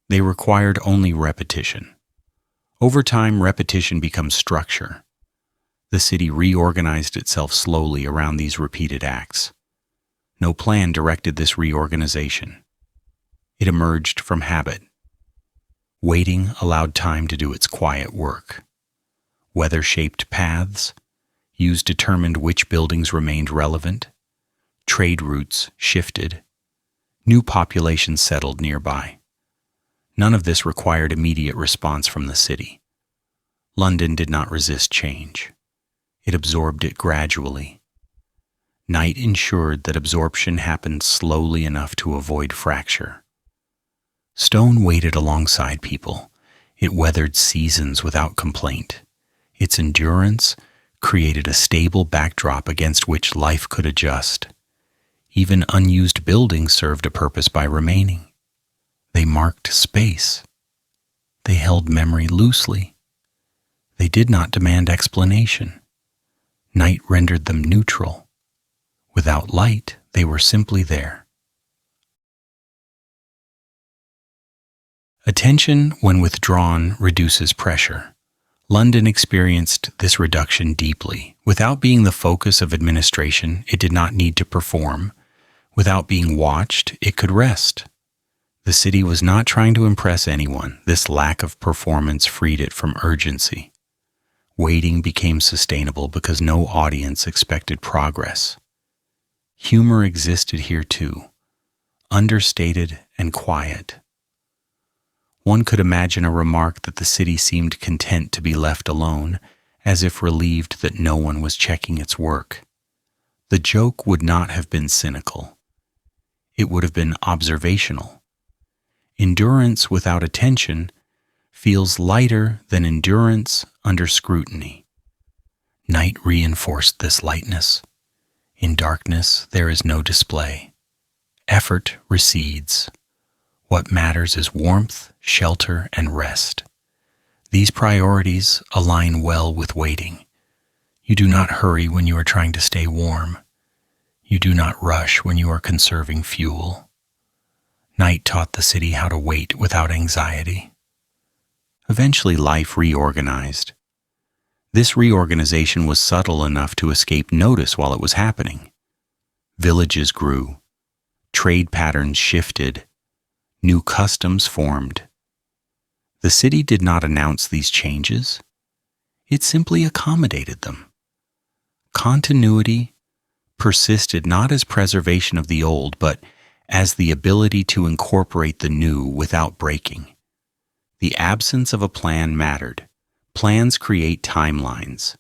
They required only repetition. Over time, repetition becomes structure. The city reorganized itself slowly around these repeated acts. No plan directed this reorganization. It emerged from habit. Waiting allowed time to do its quiet work. Weather-shaped paths, use determined which buildings remained relevant. Trade routes shifted. New populations settled nearby. None of this required immediate response from the city. London did not resist change. It absorbed it gradually. Night ensured that absorption happened slowly enough to avoid fracture. Stone waited alongside people. It weathered seasons without complaint. Its endurance created a stable backdrop against which life could adjust. Even unused buildings served a purpose by remaining. They marked space. They held memory loosely. They did not demand explanation. Night rendered them neutral. Without light, they were simply there. Attention, when withdrawn, reduces pressure. London experienced this reduction deeply. Without being the focus of administration, it did not need to perform. Without being watched, it could rest. The city was not trying to impress anyone. This lack of performance freed it from urgency. Waiting became sustainable because no audience expected progress. Humor existed here too, understated and quiet. One could imagine a remark that the city seemed content to be left alone, as if relieved that no one was checking its work. The joke would not have been cynical. It would have been observational. Endurance without attention feels lighter than endurance under scrutiny. Night reinforced this lightness. In darkness, there is no display. Effort recedes. What matters is warmth, shelter, and rest. These priorities align well with waiting. You do not hurry when you are trying to stay warm. You do not rush when you are conserving fuel. Night taught the city how to wait without anxiety. Eventually, life reorganized. This reorganization was subtle enough to escape notice while it was happening. Villages grew. Trade patterns shifted. New customs formed. The city did not announce these changes. It simply accommodated them. Continuity persisted not as preservation of the old, but as the ability to incorporate the new without breaking. The absence of a plan mattered. Plans create timelines.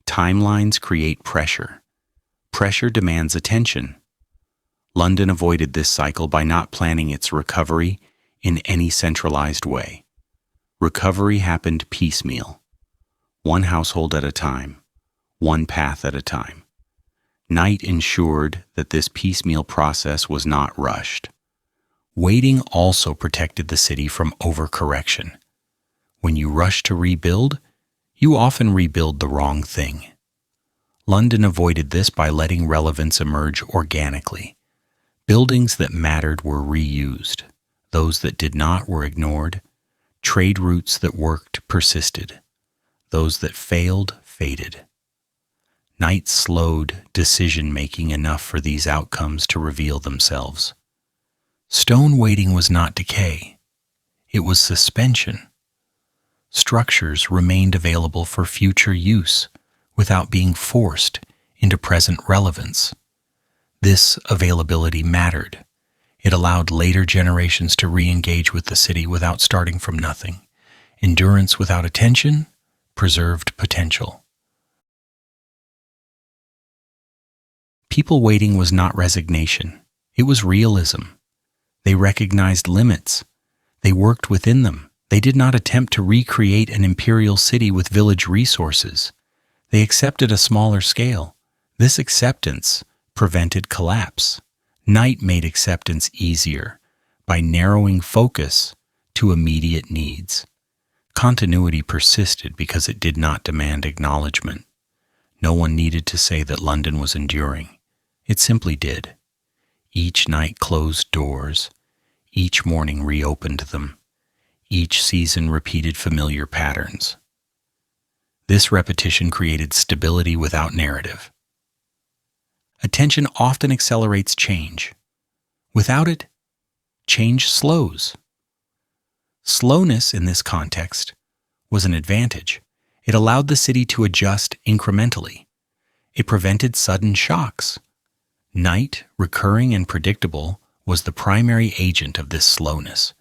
Timelines create pressure. Pressure demands attention. London avoided this cycle by not planning its recovery in any centralized way. Recovery happened piecemeal, one household at a time, one path at a time. Night ensured that this piecemeal process was not rushed. Waiting also protected the city from overcorrection. When you rush to rebuild, you often rebuild the wrong thing. London avoided this by letting relevance emerge organically. Buildings that mattered were reused. Those that did not were ignored. Trade routes that worked persisted. Those that failed faded. Night slowed decision-making enough for these outcomes to reveal themselves. Stone waiting was not decay. It was suspension. Structures remained available for future use without being forced into present relevance. This availability mattered. It allowed later generations to re-engage with the city without starting from nothing. Endurance without attention preserved potential. People waiting was not resignation. It was realism. They recognized limits. They worked within them. They did not attempt to recreate an imperial city with village resources. They accepted a smaller scale. This acceptance prevented collapse. Night made acceptance easier by narrowing focus to immediate needs. Continuity persisted because it did not demand acknowledgement. No one needed to say that London was enduring. It simply did. Each night closed doors. Each morning reopened them. Each season repeated familiar patterns. This repetition created stability without narrative. Attention often accelerates change. Without it, change slows. Slowness in this context was an advantage. It allowed the city to adjust incrementally. It prevented sudden shocks. Night, recurring and predictable, was the primary agent of this slowness.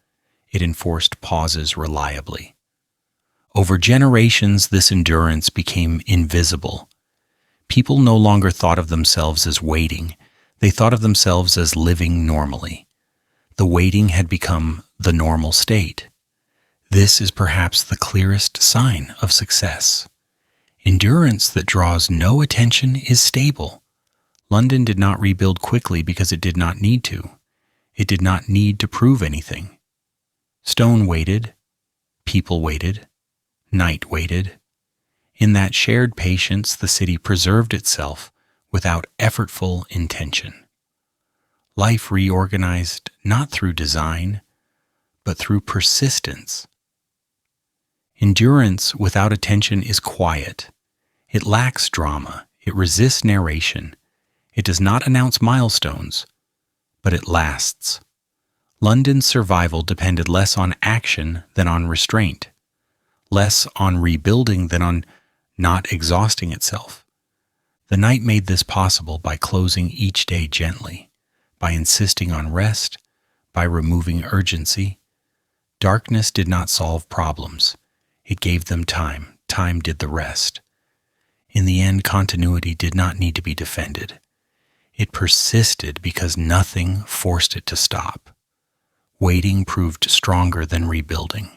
It enforced pauses reliably. Over generations, this endurance became invisible. People no longer thought of themselves as waiting. They thought of themselves as living normally. The waiting had become the normal state. This is perhaps the clearest sign of success. Endurance that draws no attention is stable. London did not rebuild quickly because it did not need to. It did not need to prove anything. Stone waited. People waited. Night waited. In that shared patience, the city preserved itself without effortful intention. Life reorganized not through design, but through persistence. Endurance without attention is quiet. It lacks drama. It resists narration. It does not announce milestones, but it lasts. London's survival depended less on action than on restraint, less on rebuilding than on not exhausting itself. The night made this possible by closing each day gently, by insisting on rest, by removing urgency. Darkness did not solve problems. It gave them time. Time did the rest. In the end, continuity did not need to be defended. It persisted because nothing forced it to stop. Waiting proved stronger than rebuilding.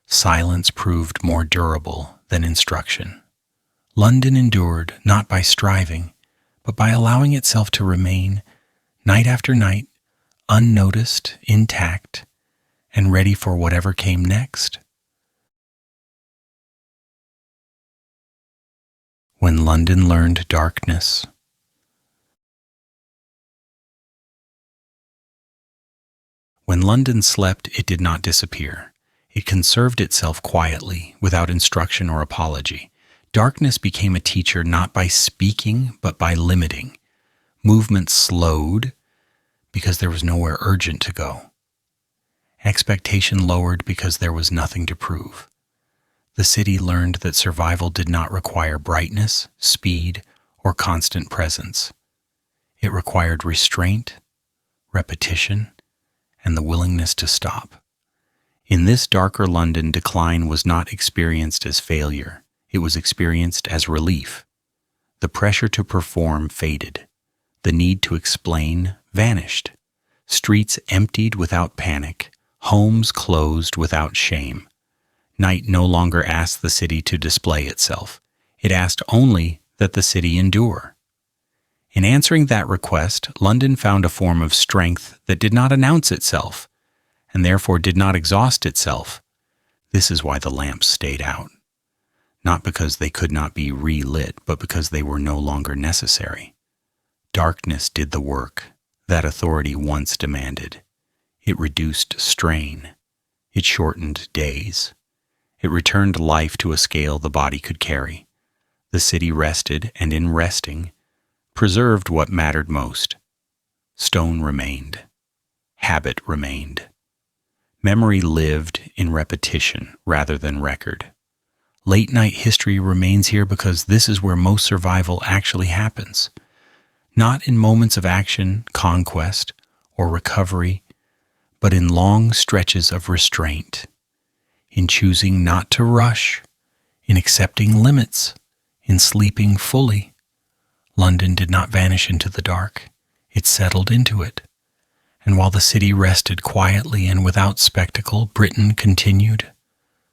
Silence proved more durable than instruction. London endured not by striving, but by allowing itself to remain, night after night, unnoticed, intact, and ready for whatever came next. When London learned darkness, when London slept, it did not disappear. It conserved itself quietly, without instruction or apology. Darkness became a teacher not by speaking, but by limiting. Movement slowed because there was nowhere urgent to go. Expectation lowered because there was nothing to prove. The city learned that survival did not require brightness, speed, or constant presence. It required restraint, repetition, and the willingness to stop. In this darker London, decline was not experienced as failure. It was experienced as relief. The pressure to perform faded. The need to explain vanished. Streets emptied without panic. Homes closed without shame. Night no longer asked the city to display itself. It asked only that the city endure. In answering that request, London found a form of strength that did not announce itself, and therefore did not exhaust itself. This is why the lamps stayed out. Not because they could not be relit, but because they were no longer necessary. Darkness did the work that authority once demanded. It reduced strain. It shortened days. It returned life to a scale the body could carry. The city rested, and in resting, preserved what mattered most. Stone remained. Habit remained. Memory lived in repetition rather than record. Late-night history remains here because this is where most survival actually happens. Not in moments of action, conquest, or recovery, but in long stretches of restraint, in choosing not to rush, in accepting limits, in sleeping fully. London did not vanish into the dark. It settled into it. And while the city rested quietly and without spectacle, Britain continued.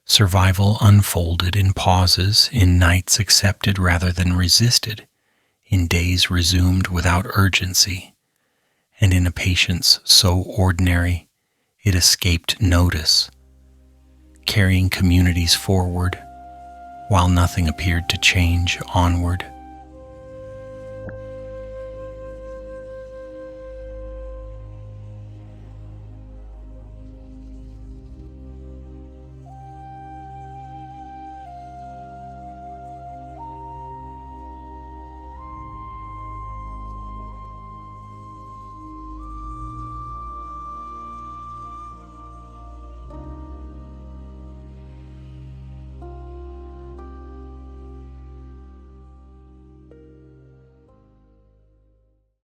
Survival unfolded in pauses, in nights accepted rather than resisted, in days resumed without urgency, and in a patience so ordinary it escaped notice, carrying communities forward while nothing appeared to change onward.